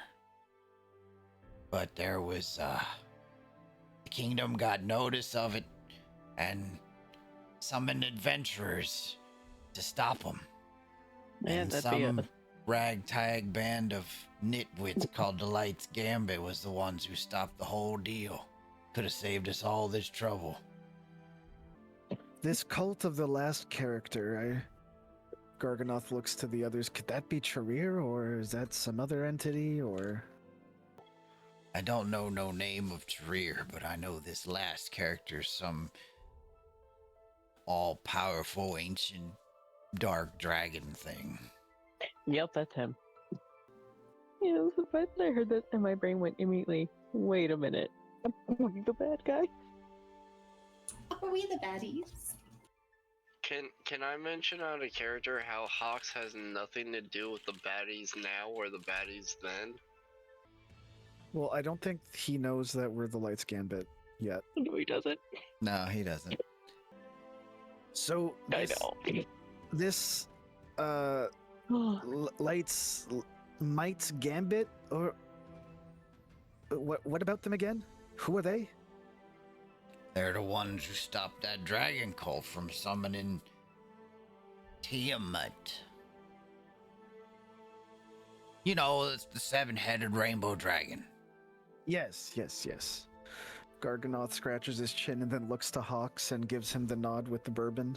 But there was, the kingdom got notice of it and summoned adventurers to stop them. Man, And that'd be some ragtag band of nitwits called the Light's Gambit was the ones who stopped the whole deal. Could have saved us all this trouble. This Cult of the Last character, Garganoth looks to the others. Could that be Charir, or is that some other entity, or... I don't know no name of Tyrir, but I know this last character's some all-powerful, ancient, dark dragon thing. Yep, that's him. Yeah, I was surprised I heard that, and my brain went immediately, wait a minute. Am I the bad guy? Are we the baddies? Can I mention out of character how Hawks has nothing to do with the baddies now or the baddies then? Well, I don't think he knows that we're the Light's Gambit. yet. No, he doesn't. No, he doesn't. So I this, know. this Might's Gambit, or what about them again? Who are they? They're the ones who stopped that dragon cult from summoning Tiamat. You know, it's the seven-headed rainbow dragon. Yes. Garganoth scratches his chin and then looks to Hawks and gives him the nod with the bourbon.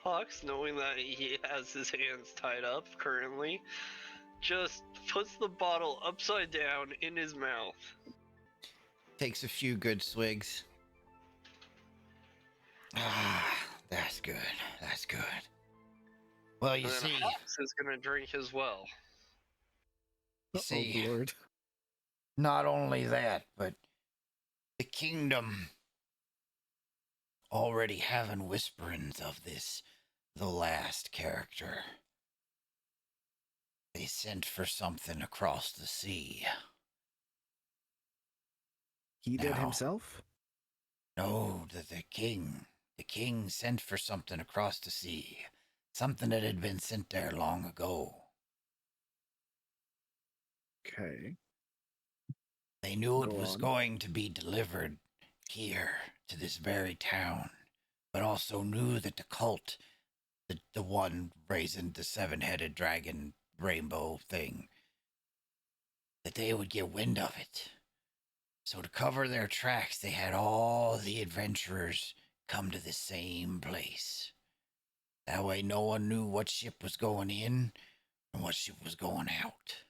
Hawks, knowing that he has his hands tied up currently, just puts the bottle upside down in his mouth. Takes a few good swigs. Ah, that's good. That's good. Well, you And then see, Hawks is gonna drink as well. see, Oh Lord. not only that, but the kingdom already having whisperings of this, the last character. They sent for something across the sea. He did Now- himself? No, the king sent for something across the sea. Something that had been sent there long ago. Okay. They knew it Go was on. going to be delivered here to this very town, but also knew that the cult, the one raising the seven-headed dragon rainbow thing, that they would get wind of it. So to cover their tracks, they had all the adventurers come to the same place. That way no one knew what ship was going in and what ship was going out.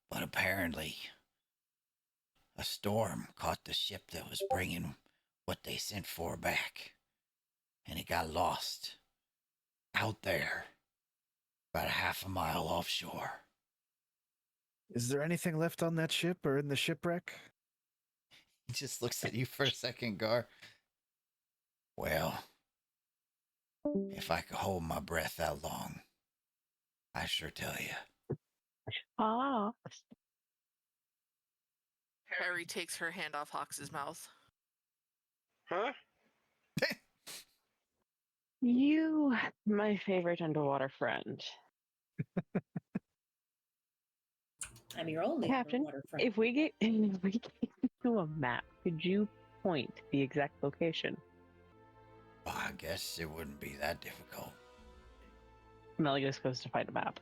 But apparently, a storm caught the ship that was bringing what they sent for back, and it got lost out there, about a half a mile offshore. Is there anything left on that ship or in the shipwreck? He just looks at you for a second, Gar. Well, if I could hold my breath that long, I sure tell you. Hawks. Harry takes her hand off Hawks's mouth. Huh? You, my favorite underwater friend. I'm your only Captain, underwater friend. if we get to a map, could you point the exact location? Well, I guess it wouldn't be that difficult. Melgus goes to find a map,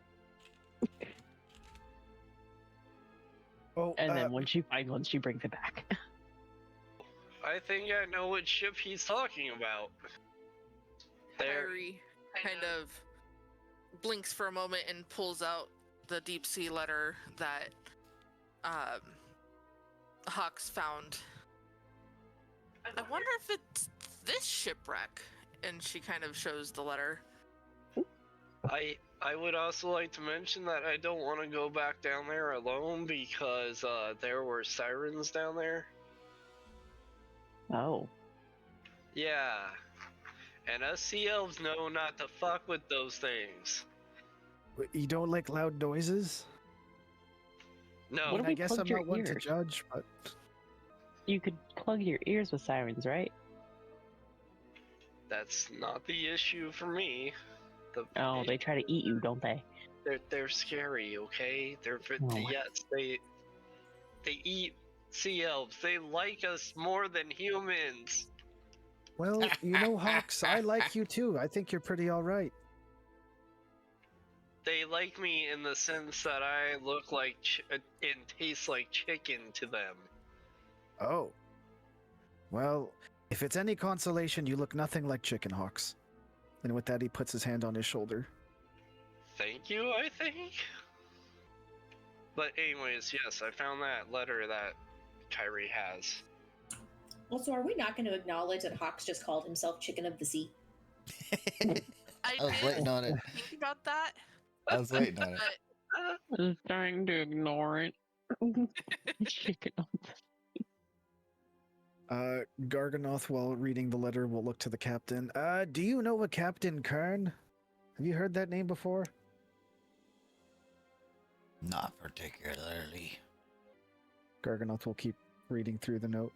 Oh, and then once she finds one, she brings it back. I think I know what ship he's talking about. There. Harry kind of blinks for a moment and pulls out the deep sea letter that Hawks found. I wonder if it's this shipwreck. And she kind of shows the letter. I would also like to mention that I don't want to go back down there alone because there were sirens down there. Oh. Yeah. And us sea elves know not to fuck with those things. you don't like loud noises? No. What if I we guess plugged I'm your not one to ears? judge, but You could plug your ears with sirens, right? That's not the issue for me. Oh, they try to eat you, don't they? They're scary, okay? Oh. Yes, they eat sea elves. They like us more than humans. well, you know, Hawks, I like you too. I think you're pretty all right. They like me in the sense that I look like and taste like chicken to them. Oh. Well, if it's any consolation, you look nothing like Chicken Hawks. And with that, he puts his hand on his shoulder. Thank you, I think. But anyways, yes, I found that letter that Kairi has. Also, are we not going to acknowledge that Hawks just called himself Chicken of the Sea? I I was did waiting on it. think about that, I was waiting on it. but I'm trying to ignore it. Chicken on Garganoth, while reading the letter, will look to the captain. Do you know a Captain Kern? Have you heard that name before? Not particularly. Garganoth will keep reading through the note.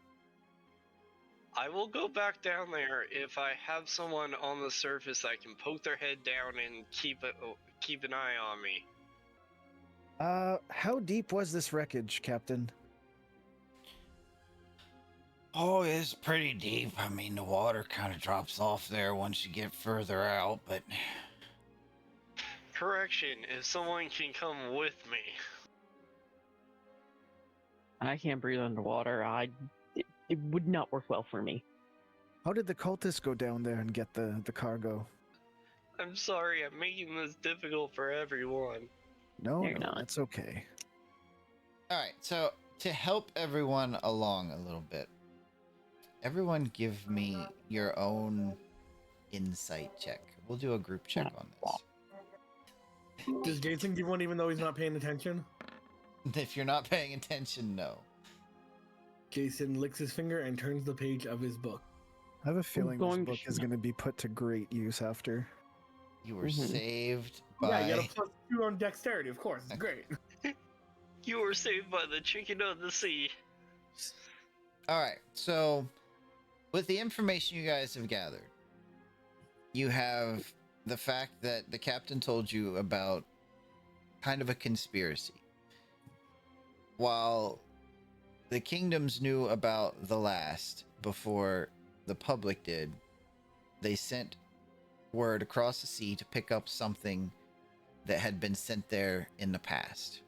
I will go back down there if I have someone on the surface that can poke their head down and keep an eye on me. How deep was this wreckage, Captain? Oh, it's pretty deep. I mean, the water kind of drops off there once you get further out, but Correction, if someone can come with me. I can't breathe underwater. It would not work well for me. How did the cultists go down there and get the cargo? I'm sorry, I'm making this difficult for everyone. No, You're no, not. that's okay. all right. So to help everyone along a little bit, everyone give me your own insight check. We'll do a group check on this. Does Jason give one even though he's not paying attention? If you're not paying attention, no. Jason licks his finger and turns the page of his book. I have a feeling this going to book is going to be put to great use after. You were Mhm. saved Yeah, by. you got a +2 on dexterity, of course. It's great. You were saved by the chicken of the sea. All right. So, with the information you guys have gathered, you have the fact that the captain told you about kind of a conspiracy. While the kingdoms knew about the last before the public did, they sent word across the sea to pick up something that had been sent there in the past.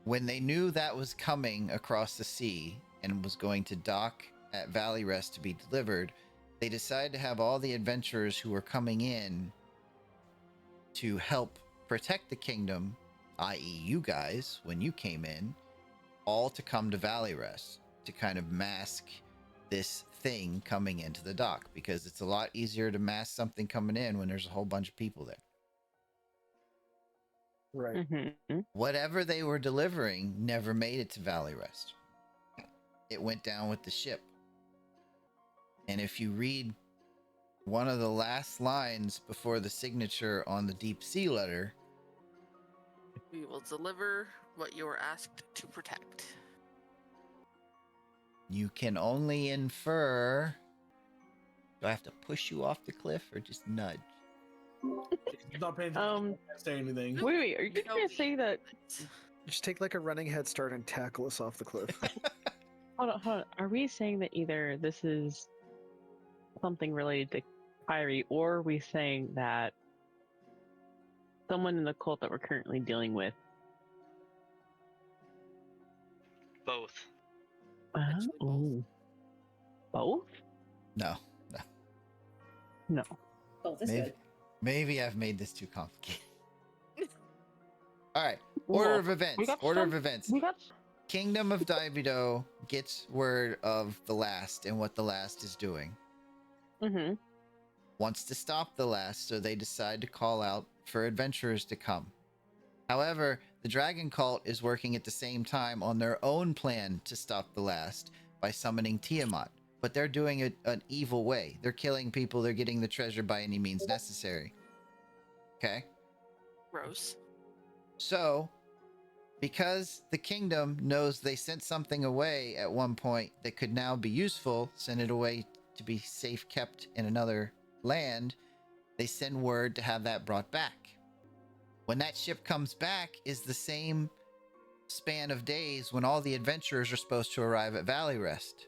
When they knew that was coming across the sea and was going to dock at Valley Rest to be delivered, they decided to have all the adventurers who were coming in to help protect the kingdom, i.e. you guys, when you came in, all to come to Valley Rest to kind of mask this thing coming into the dock, because it's a lot easier to mask something coming in when there's a whole bunch of people there. Right. Mm-hmm. Whatever they were delivering never made it to Valley Rest. It went down with the ship. And if you read one of the last lines before the signature on the deep sea letter, We will deliver what you were asked to protect. you can only infer. Do I have to push you off the cliff or just nudge? He's not paying attention. Can't say anything. Wait, are you gonna say that? Just take like a running head start and tackle us off the cliff. Hold on. Are we saying that either this is something related to Kairi, or are we saying that someone in the cult that we're currently dealing with? Both. Actually, both. Ooh. Both? No. No. Oh, this Maybe, good. maybe I've made this too complicated. All right. Well, Order of events. we got Order of some- events. We got. Kingdom of Divido gets word of the last and what the last is doing. Mm-hmm. Wants to stop the last, so they decide to call out for adventurers to come. However, the dragon cult is working at the same time on their own plan to stop the last by summoning Tiamat, but they're doing it an evil way. They're killing people, they're getting the treasure by any means necessary. Okay? Gross. So, because the kingdom knows they sent something away at one point that could now be useful, send it away to be safe kept in another land, they send word to have that brought back. When that ship comes back is the same span of days when all the adventurers are supposed to arrive at Valley Rest.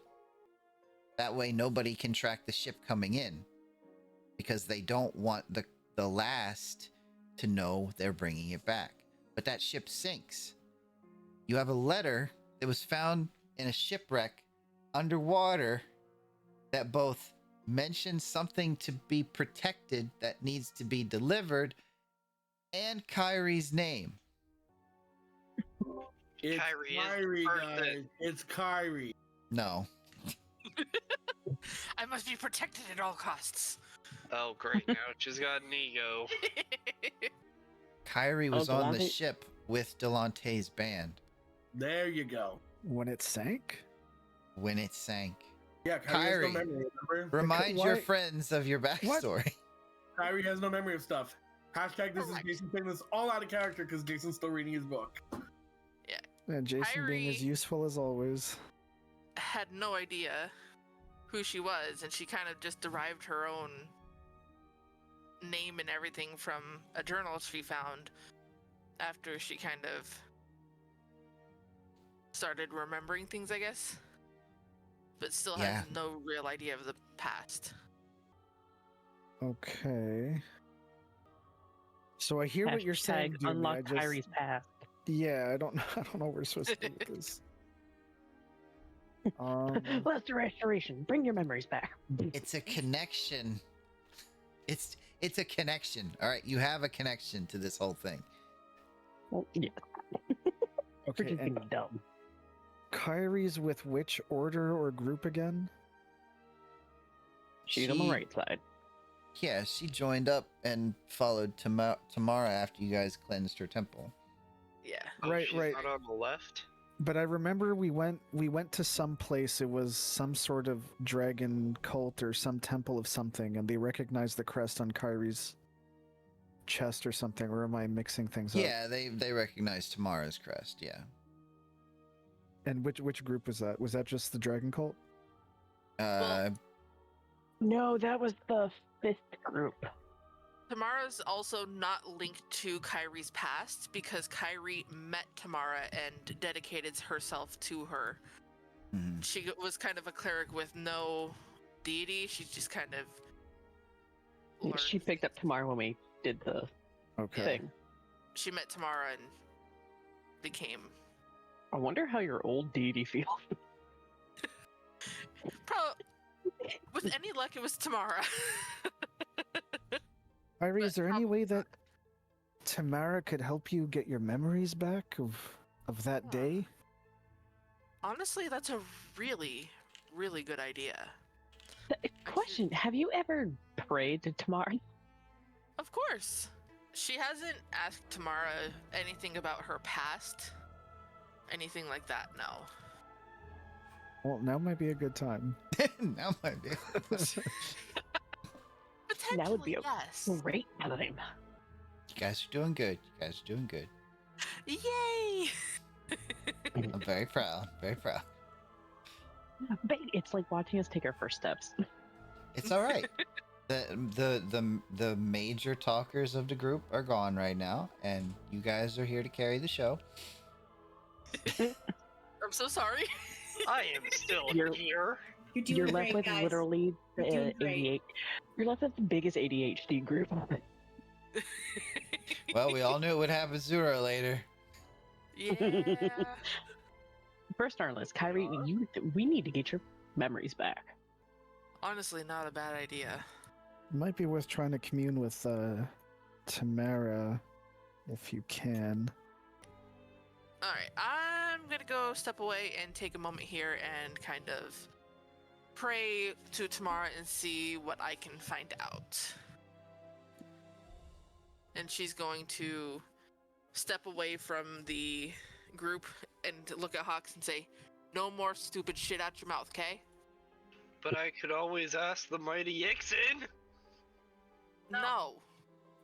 That way nobody can track the ship coming in, because they don't want the last to know they're bringing it back. But that ship sinks. You have a letter that was found in a shipwreck underwater that both mentions something to be protected that needs to be delivered and Kairi's name. It's Kairi is Kairi, person. guys. It's Kairi. No. I must be protected at all costs. Oh, great. Now she's got an ego. Kairi was on the Delante? ship with Delante's band There you go. When it sank? when it sank. Yeah, Kairi has Kairi. no memory, remember? Remind your why- friends of your backstory. Kairi has no memory of stuff. Hashtag this Correct. is Jason saying this all out of character because Jason's still reading his book. Yeah, And Jason being as Kairi- useful as always. Had no idea who she was, and she kind of just derived her own name and everything from a journal she found after she kind of started remembering things, I guess. But still Yeah. has no real idea of the past. Okay. So I hear what you're saying, Hashtag Dumey. unlock I just, Kyrie's past. yeah, I don't know what we're supposed to do with this. Let's do restoration. Bring your memories back. It's a connection. It's a connection. All right, you have a connection to this whole thing. Well, yeah, we're Okay, just being and dumb. Kairi's with which order or group again? Shoot on the right side. Yeah, she joined up and followed Tamara after you guys cleansed her temple. Yeah. Right, she's right. Not on the left. But I remember we went to some place. It was some sort of dragon cult or some temple of something, and they recognized the crest on Kairi's chest or something. Or am I mixing things up? Yeah, they recognized Tamara's crest. Yeah. And which group was that? Was that just the dragon cult? No, that was the 5th group. Tamara's also not linked to Kairi's past because Kairi met Tamara and dedicated herself to her. Mhm. She was kind of a cleric with no deity. She just kind of She learned picked up things. tomorrow when we did the Okay. thing. She met Tamara and became I wonder how your old deity feels. with any luck it was Tamara. Kairi, is But there any way probably that Tamara could help you get your memories back of that Huh. day? Honestly, that's a really, really good idea. Question, have you ever prayed to Tamara? Of course. She hasn't asked Tamara anything about her past. Anything like that, no. Well, now might be a good time. Now might be. Potentially, That would be a yes. great time. You guys are doing good. You guys are doing good. Yay! I'm very proud. Very proud. But it's like watching us take our first steps. It's all right. The major talkers of the group are gone right now, and you guys are here to carry the show. I'm so sorry. I am still You're- here. You're doing You're left great, with guys. literally the You're doing great. ADHD. You're left with the biggest ADHD group. Well, we all knew it would happen sooner or later. Yeah. First on our list, Kairi, we need to get your memories back. Honestly, not a bad idea. Might be worth trying to commune with Tamara if you can. Alright, I'm gonna go step away and take a moment here and kind of pray to Tamara and see what I can find out. And she's going to step away from the group and look at Hawks and say, "No more stupid shit out your mouth, okay?" But I could always ask the mighty Ixen. No.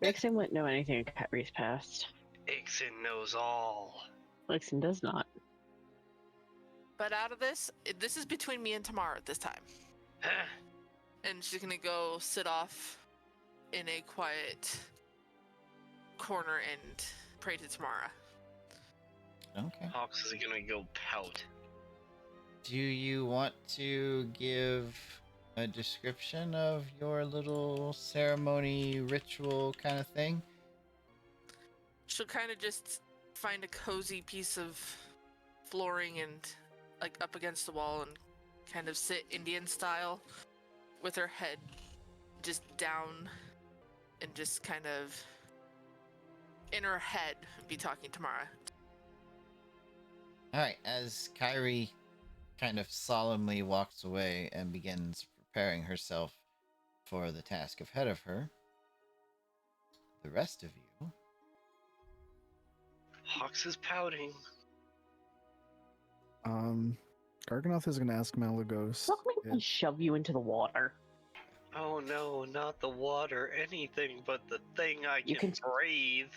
Vixen wouldn't know anything of Kairi's past. Ixen knows all. Vixen does not. But out of this is between me and Tamara at this time. Huh. And she's gonna go sit off in a quiet corner and pray to Tamara. Okay. Hawks is gonna go pout. Do you want to give a description of your little ceremony ritual kind of thing? She'll kind of just find a cozy piece of flooring and like up against the wall and kind of sit Indian style with her head just down and just kind of in her head be talking to Tamara. All right, as Kairi kind of solemnly walks away and begins preparing herself for the task ahead of her, the rest of you, Hawks is pouting. Garganoth is going to ask Malagos. Don't make me shove you into the water. Oh no, not the water, anything but the thing I You can can- breathe.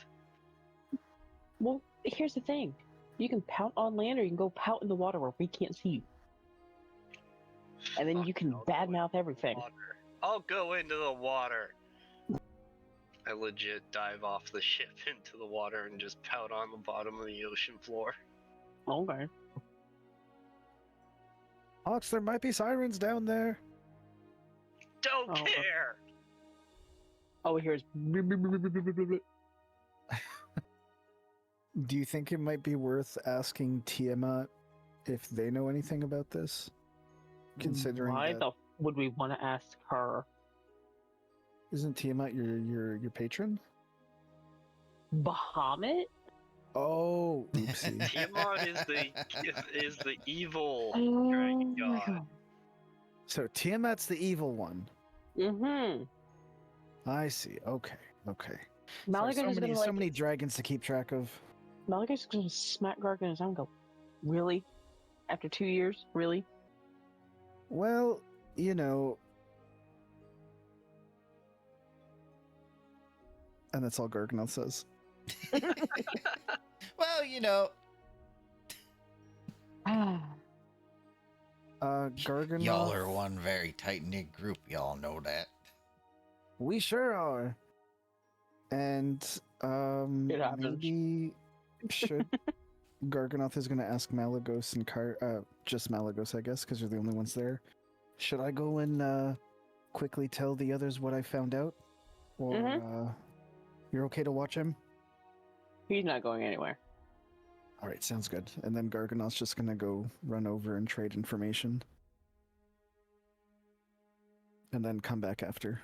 Well, here's the thing. You can pout on land, or you can go pout in the water where we can't see you. And then you can I'll go badmouth into everything. the water. I'll go into the water. I legit dive off the ship into the water and just pout on the bottom of the ocean floor. Okay. Hawks, there might be sirens down there. Don't Oh, care! All we hear is. Do you think it might be worth asking Tiamat if they know anything about this? Considering Why that the would we want to ask her? isn't Tiamat your patron? Bahamut? Oh, oopsie. Tiamat is the evil Oh dragon my god. So Tiamat's the evil one. Mm-hmm. I see. Okay. Okay. Malagos so is many, gonna so many dragons to keep track of. Malagos is gonna smack Garg in his arm and go, really? After 2 years? Really? Well, you know. And that's all Garganoth says. Well, you know, Ah. Garganoth. y'all are one very tight-knit group. Y'all know that. We sure are. And It happens. maybe should Garganoth is going to ask Malagos and just Malagos, I guess, because they're the only ones there. Should I go and quickly tell the others what I found out, or you're okay to watch him? He's not going anywhere. All right, sounds good. And then Garganoth's just going to go run over and trade information, and then come back after.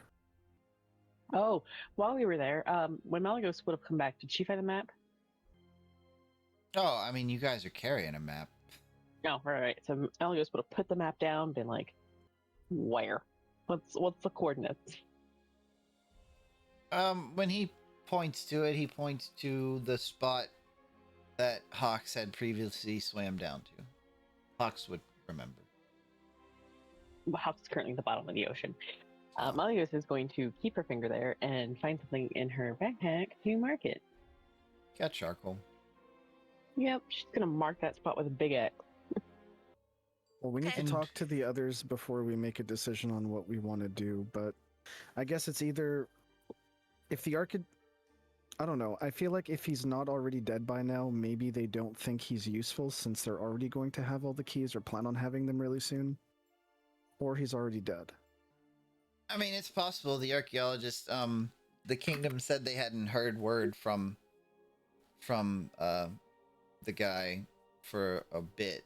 Oh, while we were there, when Malagos would have come back, did she find the map? Oh, I mean, you guys are carrying a map. No, right. So Malagos would have put the map down, been like, where? What's the coordinates? When he points to it, he points to the spot that Hawks had previously swam down to. Hawks would remember. House is currently at the bottom of the ocean. Malagos is going to keep her finger there and find something in her backpack to mark it. Got charcoal. Yep, she's gonna mark that spot with a big X. Well, we need Okay. to talk to the others before we make a decision on what we want to do, but I guess it's either if the Archid. I don't know. I feel like if he's not already dead by now, maybe they don't think he's useful since they're already going to have all the keys or plan on having them really soon. Or he's already dead. I mean, it's possible. The archaeologists, the kingdom said they hadn't heard word from the guy for a bit.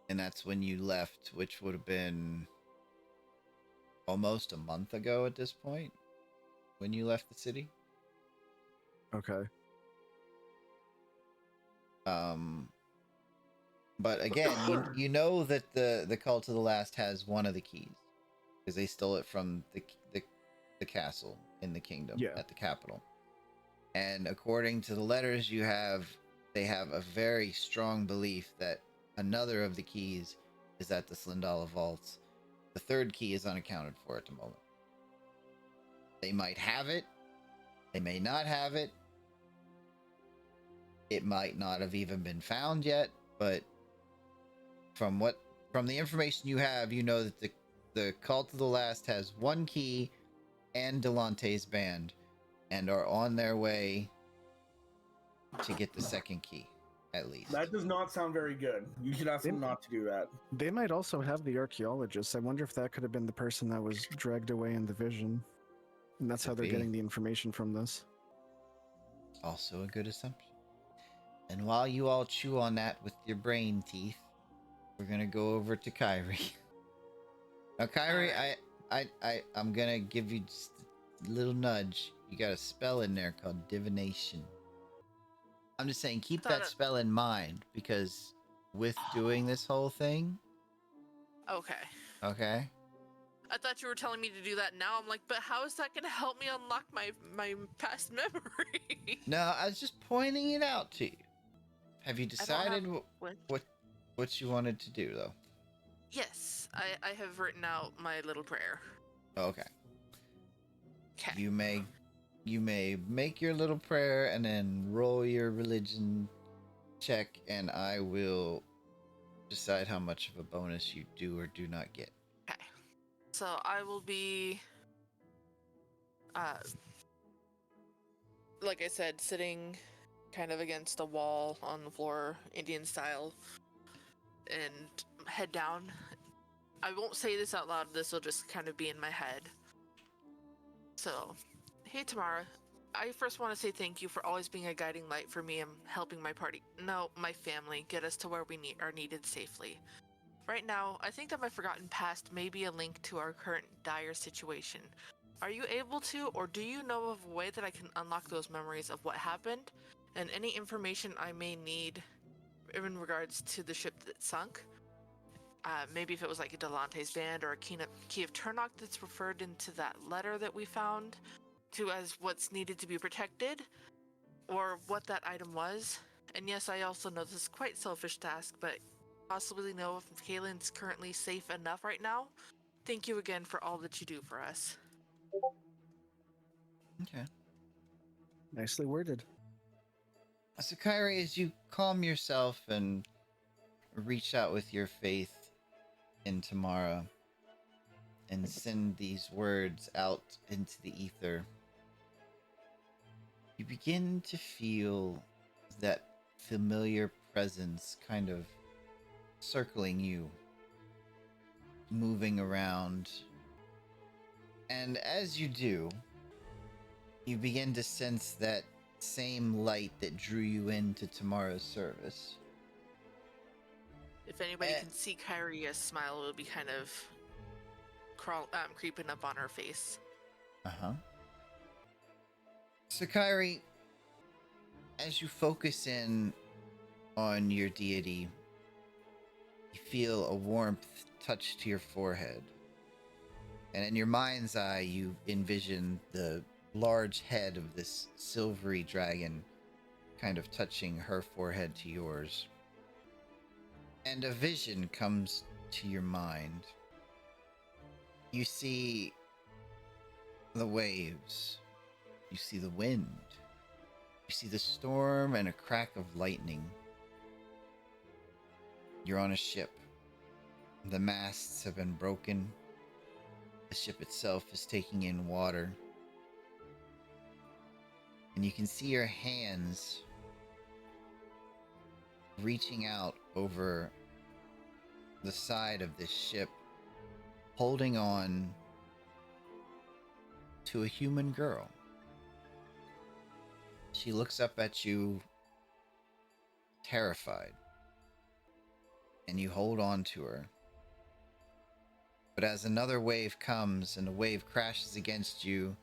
And that's when you left, which would have been almost a month ago at this point, when you left the city. Okay. But again, you know that the Cult of the Last has one of the keys, because they stole it from the castle in the kingdom at the capital. And according to the letters you have, they have a very strong belief that another of the keys is at the Slindala vaults. The third key is unaccounted for at the moment. They might have it. They may not have it. It might not have even been found yet, but from the information you have, you know that the Cult of the Last has one key and Delante's band, and are on their way to get the second key, at least. That does not sound very good. You should ask them not to do that. They might also have the archaeologist. I wonder if that could have been the person that was dragged away in the vision. And that's how Could they're be. getting the information from this. Also a good assumption. And while you all chew on that with your brain teeth, we're gonna go over to Kairi. Now, Kairi, I'm gonna give you just a little nudge. You got a spell in there called divination. I'm just saying, keep that spell in mind, because with doing this whole thing, Okay. okay? I thought you were telling me to do that now. I'm like, but how is that going to help me unlock my past memory? No, I was just pointing it out to you. Have you decided what you wanted to do, though? Yes, I have written out my little prayer. Okay. Okay. You may you may make your little prayer and then roll your religion check, and I will decide how much of a bonus you do or do not get. Okay. So I will be, like I said, sitting kind of against the wall on the floor, Indian style, and head down. I won't say this out loud, this will just kind of be in my head. So, hey Tamara, I first want to say thank you for always being a guiding light for me and helping my party, no, my family, get us to where we are needed safely. Right now, I think that my forgotten past may be a link to our current dire situation. Are you able to, or do you know of a way that I can unlock those memories of what happened, and any information I may need in regards to the ship that sunk? Maybe if it was like a Delante's band or a key of Turnok that's referred into that letter that we found to as what's needed to be protected, or what that item was. And yes, I also know this is quite selfish to ask, but possibly know if Kaylin's currently safe enough right now. Thank you again for all that you do for us. Okay. Nicely worded. So, Kairi, as you calm yourself and reach out with your faith in Tamara and send these words out into the ether, you begin to feel that familiar presence kind of circling you, moving around. And as you do, you begin to sense that same light that drew you into tomorrow's service. If anybody can see Kairi, a smile will be kind of creeping up on her face. Uh-huh. So, Kairi, as you focus in on your deity, you feel a warmth touch to your forehead. And in your mind's eye, you envision the large head of this silvery dragon kind of touching her forehead to yours. And a vision comes to your mind. You see the waves. You see the wind. You see the storm and a crack of lightning. You're on a ship. The masts have been broken. The ship itself is taking in water. And you can see your hands reaching out over the side of this ship, holding on to a human girl. She looks up at you, terrified, and you hold on to her. But as another wave comes and the wave crashes against you,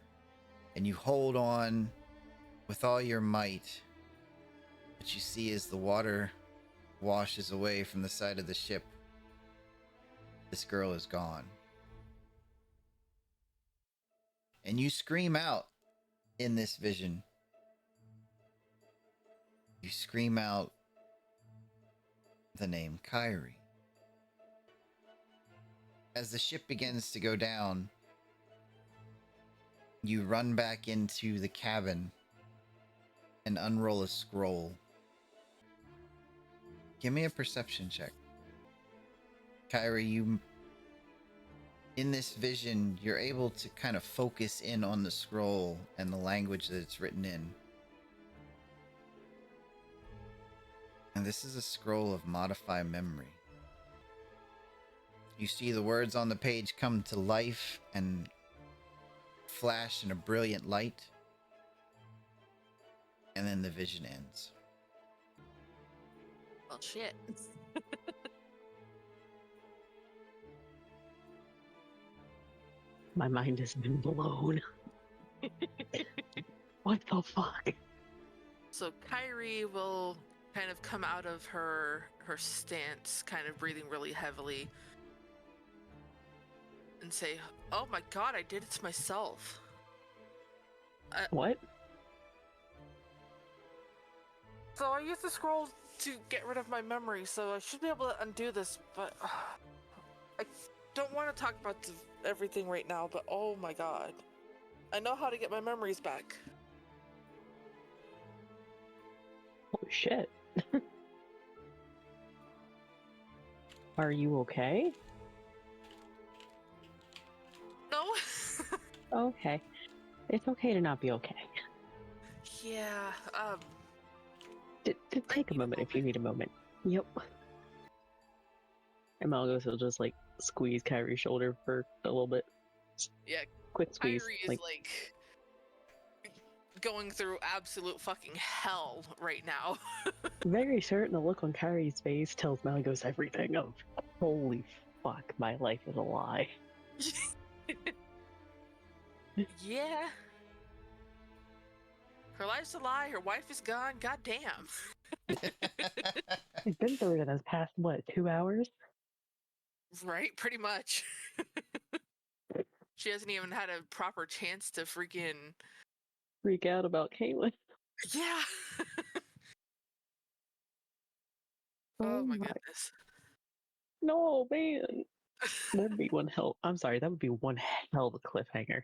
and you hold on with all your might, what you see as the water washes away from the side of the ship, this girl is gone. And you scream out in this vision. You scream out the name Kairi. As the ship begins to go down, you run back into the cabin and unroll a scroll. Give me a perception check. Kairi, in this vision, you're able to kind of focus in on the scroll and the language that it's written in. And this is a scroll of modify memory. You see the words on the page come to life and flash in a brilliant light. And then the vision ends. Well, shit. My mind has been blown. What the fuck? So Kairi will kind of come out of her stance, kind of breathing really heavily, and say, "Oh my god, I did it to myself." What? So I used the scroll to get rid of my memory, so I should be able to undo this, but I don't want to talk about everything right now, but oh my god. I know how to get my memories back. Holy shit. Are you okay? No. Okay. It's okay to not be okay. Yeah. Take a need a moment if you need a moment. Yep. And Malgos will just like squeeze Kairi's shoulder for a little bit. Yeah. Quick squeeze. Kairi is like going through absolute fucking hell right now. Very certain the look on Kairi's face tells Malgos everything of holy fuck, my life is a lie. Yeah. Her life's a lie, her wife is gone, goddamn. I've been through it in the past, what, 2 hours? Right, pretty much. She hasn't even had a proper chance to freaking Freak out about Caitlyn. yeah. Oh my goodness. No, man. That'd be one hell. I'm sorry, that would be one hell of a cliffhanger.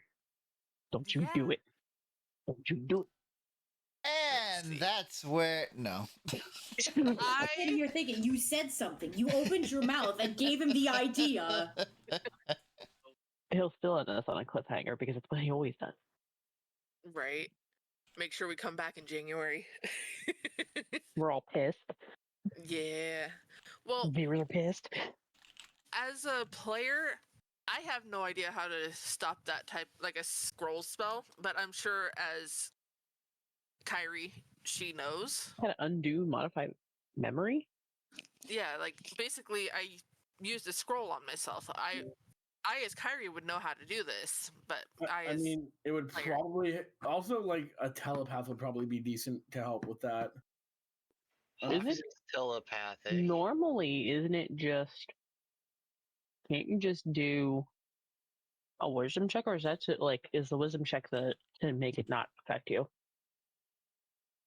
Don't you do it. Don't you do And that's where no. it. I'm sitting here thinking, you said something. You opened your mouth and gave him the idea. He'll still end us on a cliffhanger because it's what he always does. Right. Make sure we come back in January. We're all pissed. Yeah. Well, Viewers are pissed. as a player, I have no idea how to stop that type, like a scroll spell, but I'm sure as Kairi, she knows. How to undo modify memory? Yeah, like basically, I used a scroll on myself. I as Kairi would know how to do this, but I mean, it would player. probably also like a telepath would probably be decent to help with that. Is it telepathic? normally, isn't it just, can't you just do a wisdom check, or is that to, like, is the wisdom check to make it not affect you?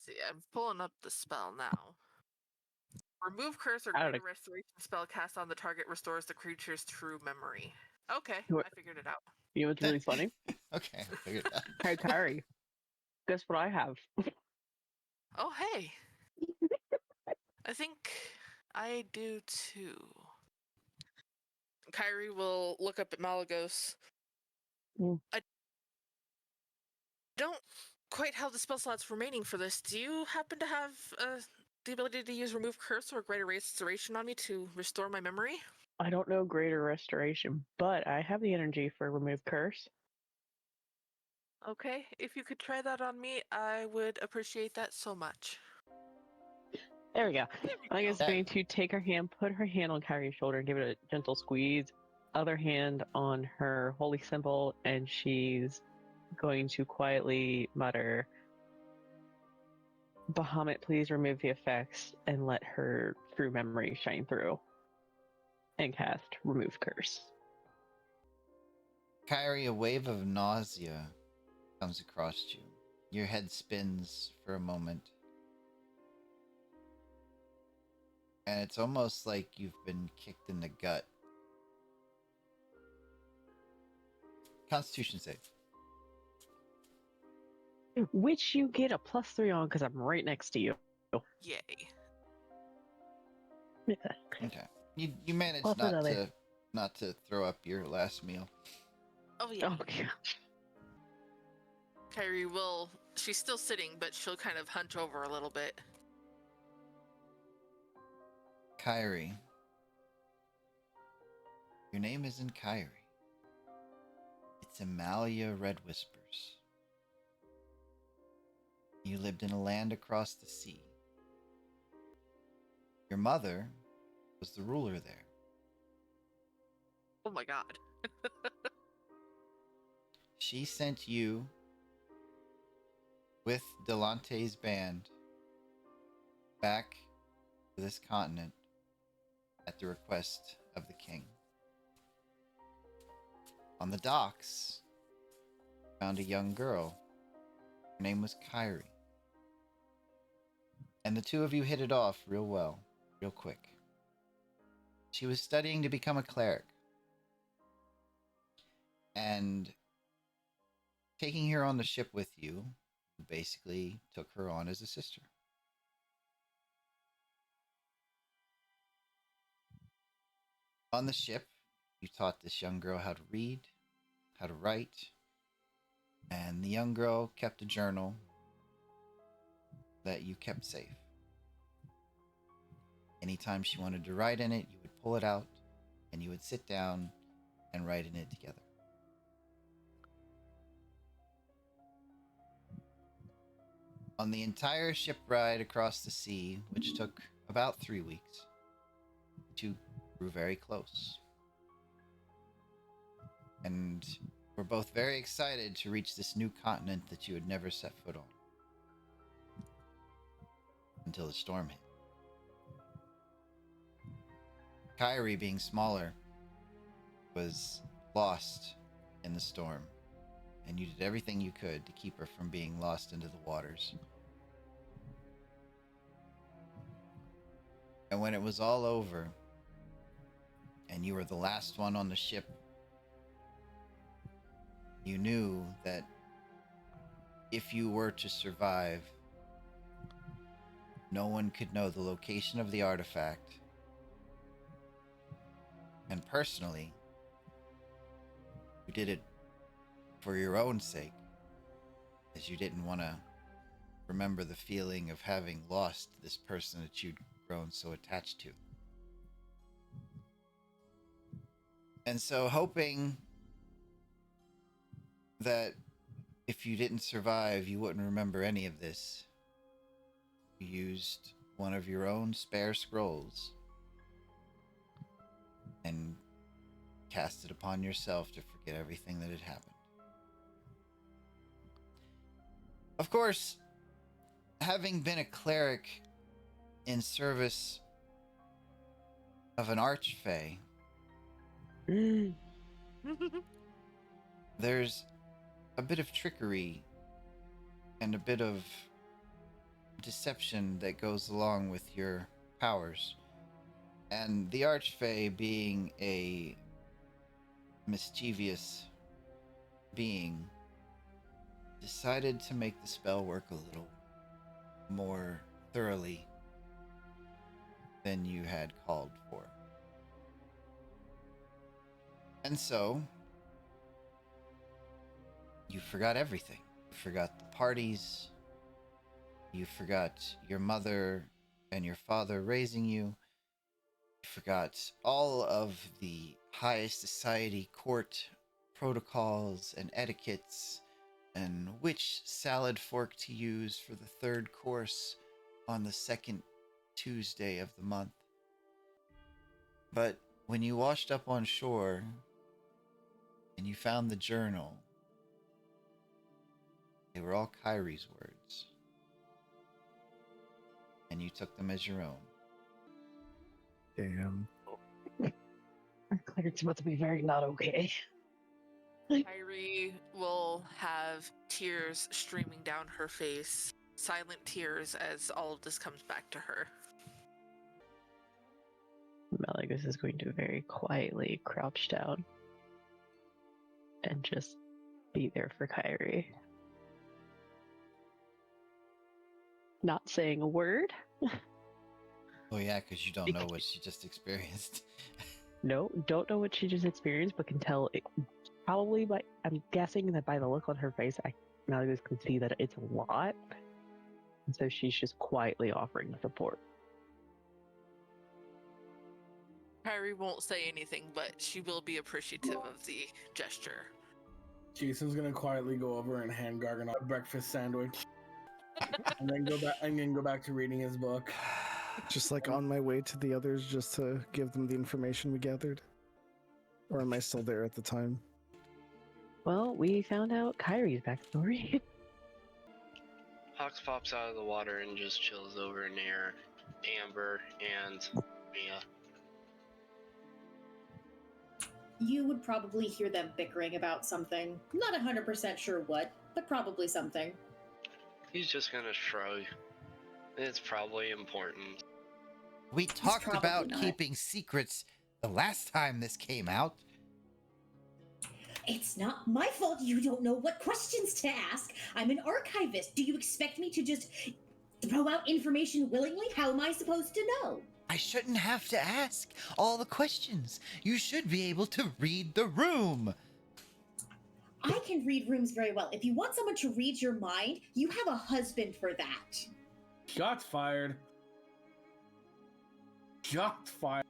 See, I'm pulling up the spell now. Remove curse or I don't greater restoration spell cast on the target restores the creature's true memory. Okay, You- I figured it out. You know what's really funny? Okay, I figured it out. Hey, Kairi, guess what I have? Oh, hey. I think I do too. Kairi will look up at Malagos. Mm. I don't quite have the spell slots remaining for this. Do you happen to have the ability to use remove curse or greater restoration on me to restore my memory? I don't know greater restoration, but I have the energy for remove curse. Okay, if you could try that on me, I would appreciate that so much. There we go. I guess That- going to take her hand, put her hand on Kairi's shoulder, and give it a gentle squeeze. Other hand on her holy symbol, and she's going to quietly mutter, Bahamut, please remove the effects and let her true memory shine through. And cast remove curse. Kairi, a wave of nausea comes across you. Your head spins for a moment. And it's almost like you've been kicked in the gut. Constitution save. Which you get a +3 on because I'm right next to you. Yay. Okay. You managed Plus another. not to throw up your last meal. Oh, yeah. Oh, gosh. Kairi will. She's still sitting, but she'll kind of hunch over a little bit. Kairi. Your name isn't Kairi. It's Amalia Red Whispers. You lived in a land across the sea. Your mother was the ruler there. Oh my god. She sent you with Delante's band back to this continent at the request of the king. On the docks, found a young girl. Her name was Kairi. And the two of you hit it off real well, real quick. She was studying to become a cleric. And taking her on the ship with you, basically took her on as a sister. On the ship, you taught this young girl how to read, how to write, and the young girl kept a journal that you kept safe. Anytime she wanted to write in it, you would pull it out and you would sit down and write in it together. On the entire ship ride across the sea, which took about 3 weeks, the two grew very close. And were both very excited to reach this new continent that you had never set foot on. Until the storm hit. Kairi, being smaller, was lost in the storm, and you did everything you could to keep her from being lost into the waters. And when it was all over, and you were the last one on the ship, you knew that if you were to survive, no one could know the location of the artifact. And personally, you did it for your own sake, as you didn't want to remember the feeling of having lost this person that you'd grown so attached to. And so, hoping that if you didn't survive, you wouldn't remember any of this, you used one of your own spare scrolls and cast it upon yourself to forget everything that had happened. Of course, having been a cleric in service of an archfey, there's a bit of trickery and a bit of deception that goes along with your powers. And the archfey, being a mischievous being, decided to make the spell work a little more thoroughly than you had called for. And so, you forgot everything. You forgot the parties. You forgot your mother and your father raising you. You forgot all of the high society court protocols and etiquettes and which salad fork to use for the third course on the second Tuesday of the month. But when you washed up on shore and you found the journal, they were all Kairi's words. And you took them as your own. Damn. Our cleric's about to be very not okay. Kairi will have tears streaming down her face, silent tears as all of this comes back to her. Malagus is going to very quietly crouch down and just be there for Kairi. Not saying a word. Oh yeah, because you don't know what she just experienced. No, don't know what she just experienced, but can tell it probably by, I'm guessing that by the look on her face, Malagus can see that it's a lot. And so she's just quietly offering support. Kairi won't say anything, but she will be appreciative of the gesture. Jason's gonna quietly go over and hand Gargan a breakfast sandwich, and then go back to reading his book. Just like on my way to the others, just to give them the information we gathered? Or am I still there at the time? Well, we found out Kairi's backstory. Hawks pops out of the water and just chills over near Amber and Mia. You would probably hear them bickering about something. Not 100% sure what, but probably something. He's just gonna shrug. It's probably important. We talked probably about not. keeping secrets the last time this came out. It's not my fault you don't know what questions to ask. I'm an archivist. Do you expect me to just throw out information willingly? How am I supposed to know? I shouldn't have to ask all the questions. You should be able to read the room. I can read rooms very well. If you want someone to read your mind, you have a husband for that. Shots fired. Shots fired.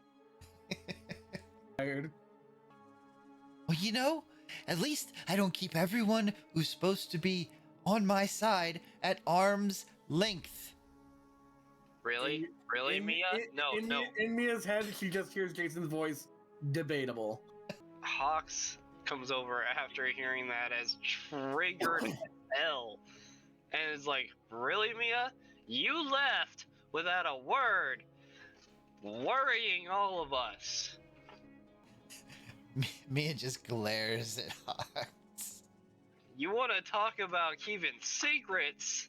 Well, you know, at least I don't keep everyone who's supposed to be on my side at arm's length. Really? Really, Mia? No. In Mia's head, she just hears Jason's voice. Debatable. Hawks comes over after hearing that as triggered hell. And is like, really, Mia? You left without a word, worrying all of us. Mia just glares at Hawks. You want to talk about keeping secrets?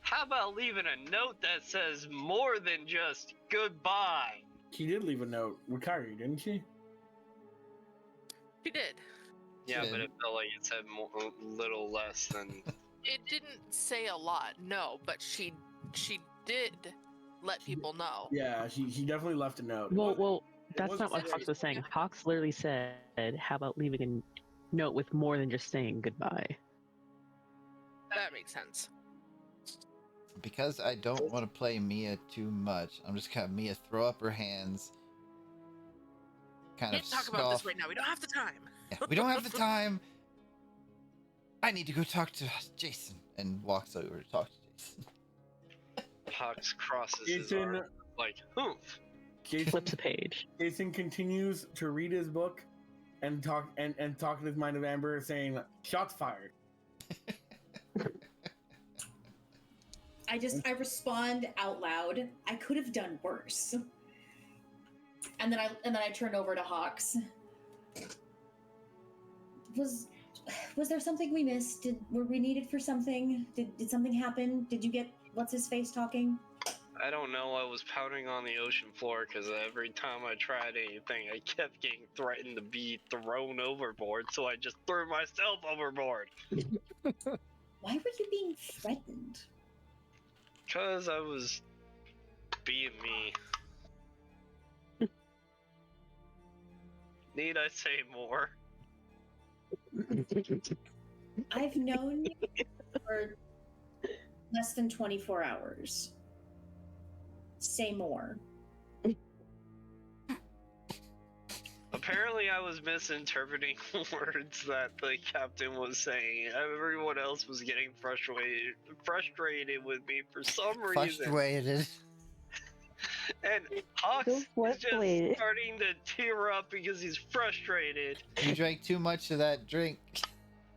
How about leaving a note that says more than just goodbye? She did leave a note with Kairi, didn't she? She did. Yeah, Did. but it felt like it said a little less than. It didn't say a lot, no, but she did let people know. Yeah, he definitely left a note. Well, that's wasn't not what very- Hawks was saying. Hawks literally said, "How about leaving a note with more than just saying goodbye?" That makes sense. Because I don't want to play Mia too much, I'm just gonna Mia throw up her hands. Kind Can't of talk scoff. about this right now. We don't have the time. Yeah, we don't have the time. I need to go talk to Jason, and walks over to talk to Jason. Hawks crosses his Jason, arm like, humph. Jason, Flips a page. Jason continues to read his book and talk in his mind of Amber, saying, "Shots fired." I respond out loud. I could have done worse. And then I turn over to Hawks. Was there something we missed? Were we needed for something? Did something happen? Did you get what's his face talking? I don't know, I was pounding on the ocean floor because every time I tried anything, I kept getting threatened to be thrown overboard, so I just threw myself overboard. Why were you being threatened? Because I was being me. Need I say more? I've known you for less than 24 hours. Say more. Apparently I was misinterpreting words that the captain was saying. Everyone else was getting frustrated with me for some reason. Frustrated. And Hawks So is just frustrated. starting to tear up because he's frustrated. You drank too much of that drink.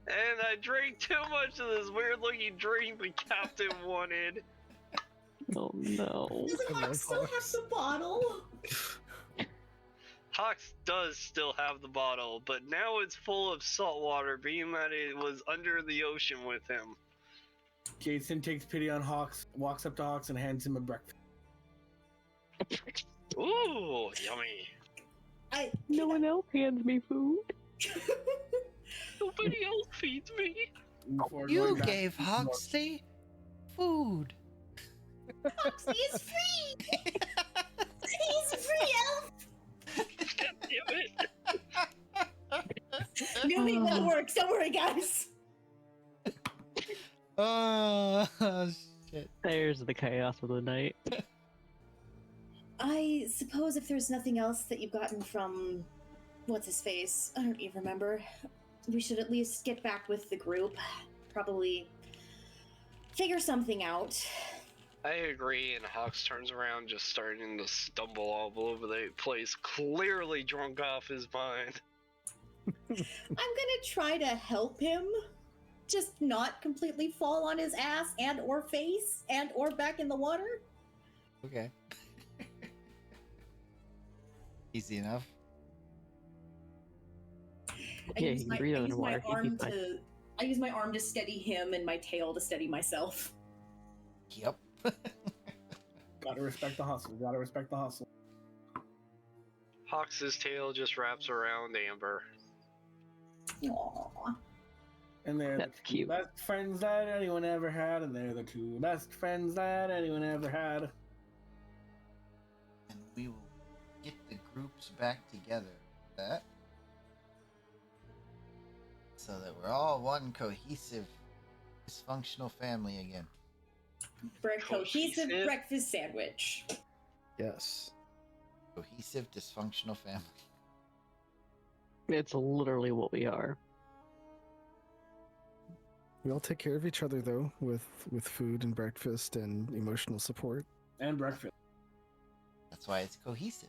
And I drank too much of this weird looking drink the captain wanted. Oh no. Doesn't Hawks still have the bottle? Hawks does still have the bottle, but now it's full of salt water, being that it was under the ocean with him. Jason takes pity on Hawks, walks up to Hawks, and hands him a breakfast. Ooh, yummy. No one else hands me food. Nobody else feeds me. Before You going back gave to Hoxley food. Hoxley is free! He's a free elf! Damn it. Dumey will work, don't worry, guys. Oh, shit. There's the chaos of the night. I suppose if there's nothing else that you've gotten from what's his face, I don't even remember. We should at least get back with the group. Probably figure something out. I agree, and Hawks turns around, just starting to stumble all over the place, clearly drunk off his mind. I'm gonna try to help him. Just not completely fall on his ass and or face and or back in the water. Okay. Easy enough. Yeah, he can breathe underwater. I use my arm to steady him and my tail to steady myself. Yep. Gotta respect the hustle. Gotta respect the hustle. Hawks' tail just wraps around Amber. Aww. And they're That's the two cute. best friends that anyone ever had, and they're the two best friends that anyone ever had. And we will get the groups back together. That. So that we're all one cohesive, dysfunctional family again. Cohesive Cohesive? breakfast sandwich. Yes. Cohesive, dysfunctional family. It's literally what we are. We all take care of each other though, with food and breakfast and emotional support. And breakfast. That's why it's cohesive.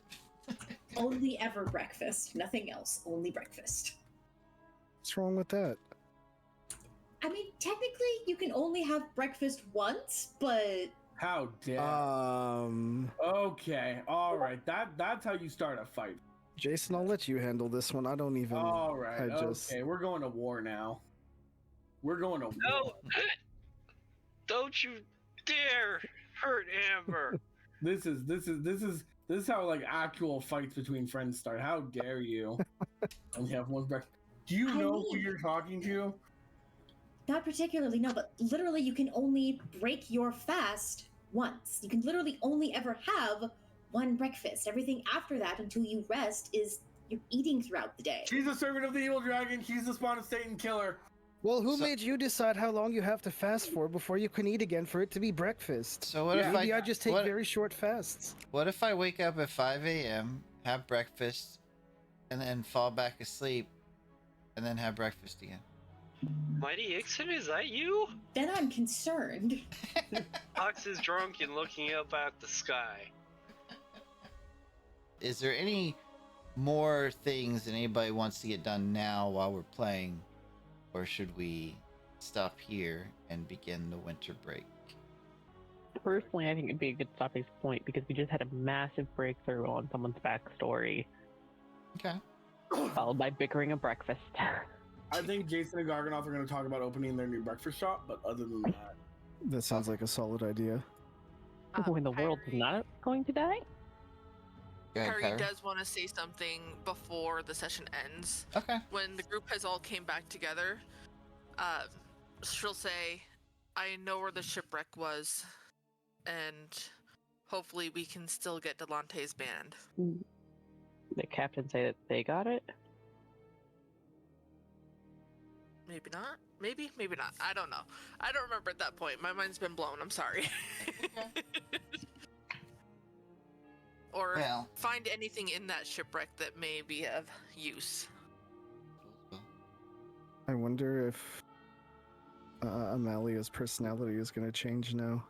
Only ever breakfast. Nothing else. Only breakfast. What's wrong with that? I mean, technically, you can only have breakfast once, but How dare. Okay, alright. That's how you start a fight. Jason, I'll let you handle this one. I don't even. Alright, I just. okay. We're going to war now. We're going to war. No! Don't you dare hurt Amber! This is how like actual fights between friends start. How dare you? Only have one breakfast. Do you know who you're talking to? not particularly, no, but literally you can only break your fast once. You can literally only ever have one breakfast. Everything after that until you rest is you're eating throughout the day. She's a servant of the evil dragon. She's the spawn of Satan killer. Well, who So- made you decide how long you have to fast for before you can eat again for it to be breakfast? So what if Maybe I just take what, very short fasts. what if I wake up at 5 a.m., have breakfast, and then fall back asleep, and then have breakfast again? Mighty Ixon, is that you? Then I'm concerned. Ox is drunk and looking up at the sky. Is there any more things that anybody wants to get done now while we're playing? Or should we stop here and begin the winter break? Personally, I think it'd be a good stopping point because we just had a massive breakthrough on someone's backstory, Okay. followed by bickering at breakfast. I think Jason and Garganoth are going to talk about opening their new breakfast shop, but other than that, That sounds like a solid idea. When the world is Kairi- not going to die? Go ahead, Kairi Kyra. does want to say something before the session ends. Okay. When the group has all came back together, she'll say, I know where the shipwreck was, and hopefully we can still get Delante's band. The captain say that they got it? Maybe not. Maybe not. I don't know. I don't remember at that point. My mind's been blown. I'm sorry. Or Well. find anything in that shipwreck that may be of use. I wonder if Amalia's personality is going to change now.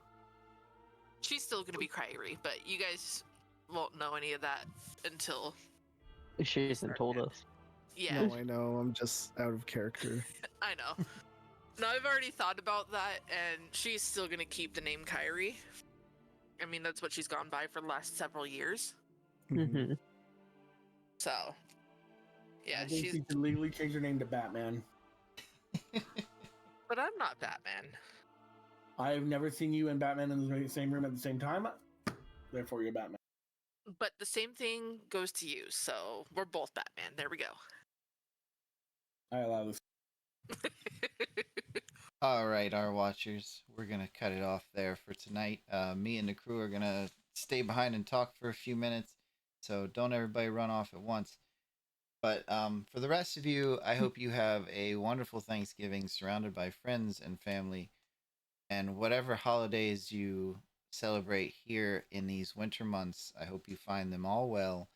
She's still gonna be Kairi, but you guys won't know any of that until She hasn't told us. yeah. No, I know. I'm just out of character. I know. No, I've already thought about that, and she's still gonna keep the name Kairi. I mean, that's what she's gone by for the last several years. Mhm. Mm-hmm. So, yeah, I think she's. she can legally change her name to Batman. But I'm not Batman. I've never seen you and Batman in the same room at the same time. Therefore, you're Batman. But the same thing goes to you, so we're both Batman. There we go. I allow this. All right, our watchers, we're going to cut it off there for tonight. Me and the crew are going to stay behind and talk for a few minutes, so don't everybody run off at once. But for the rest of you, I hope you have a wonderful Thanksgiving surrounded by friends and family. And whatever holidays you celebrate here in these winter months, I hope you find them all well,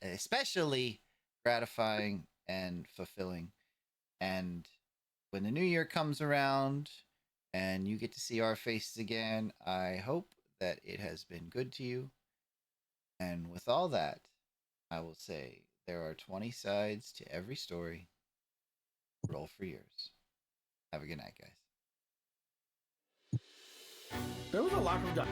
especially gratifying and fulfilling. And when the new year comes around and you get to see our faces again, I hope that it has been good to you. And with all that, I will say there are 20 sides to every story. Roll for yours. Have a good night, guys. There was a lack of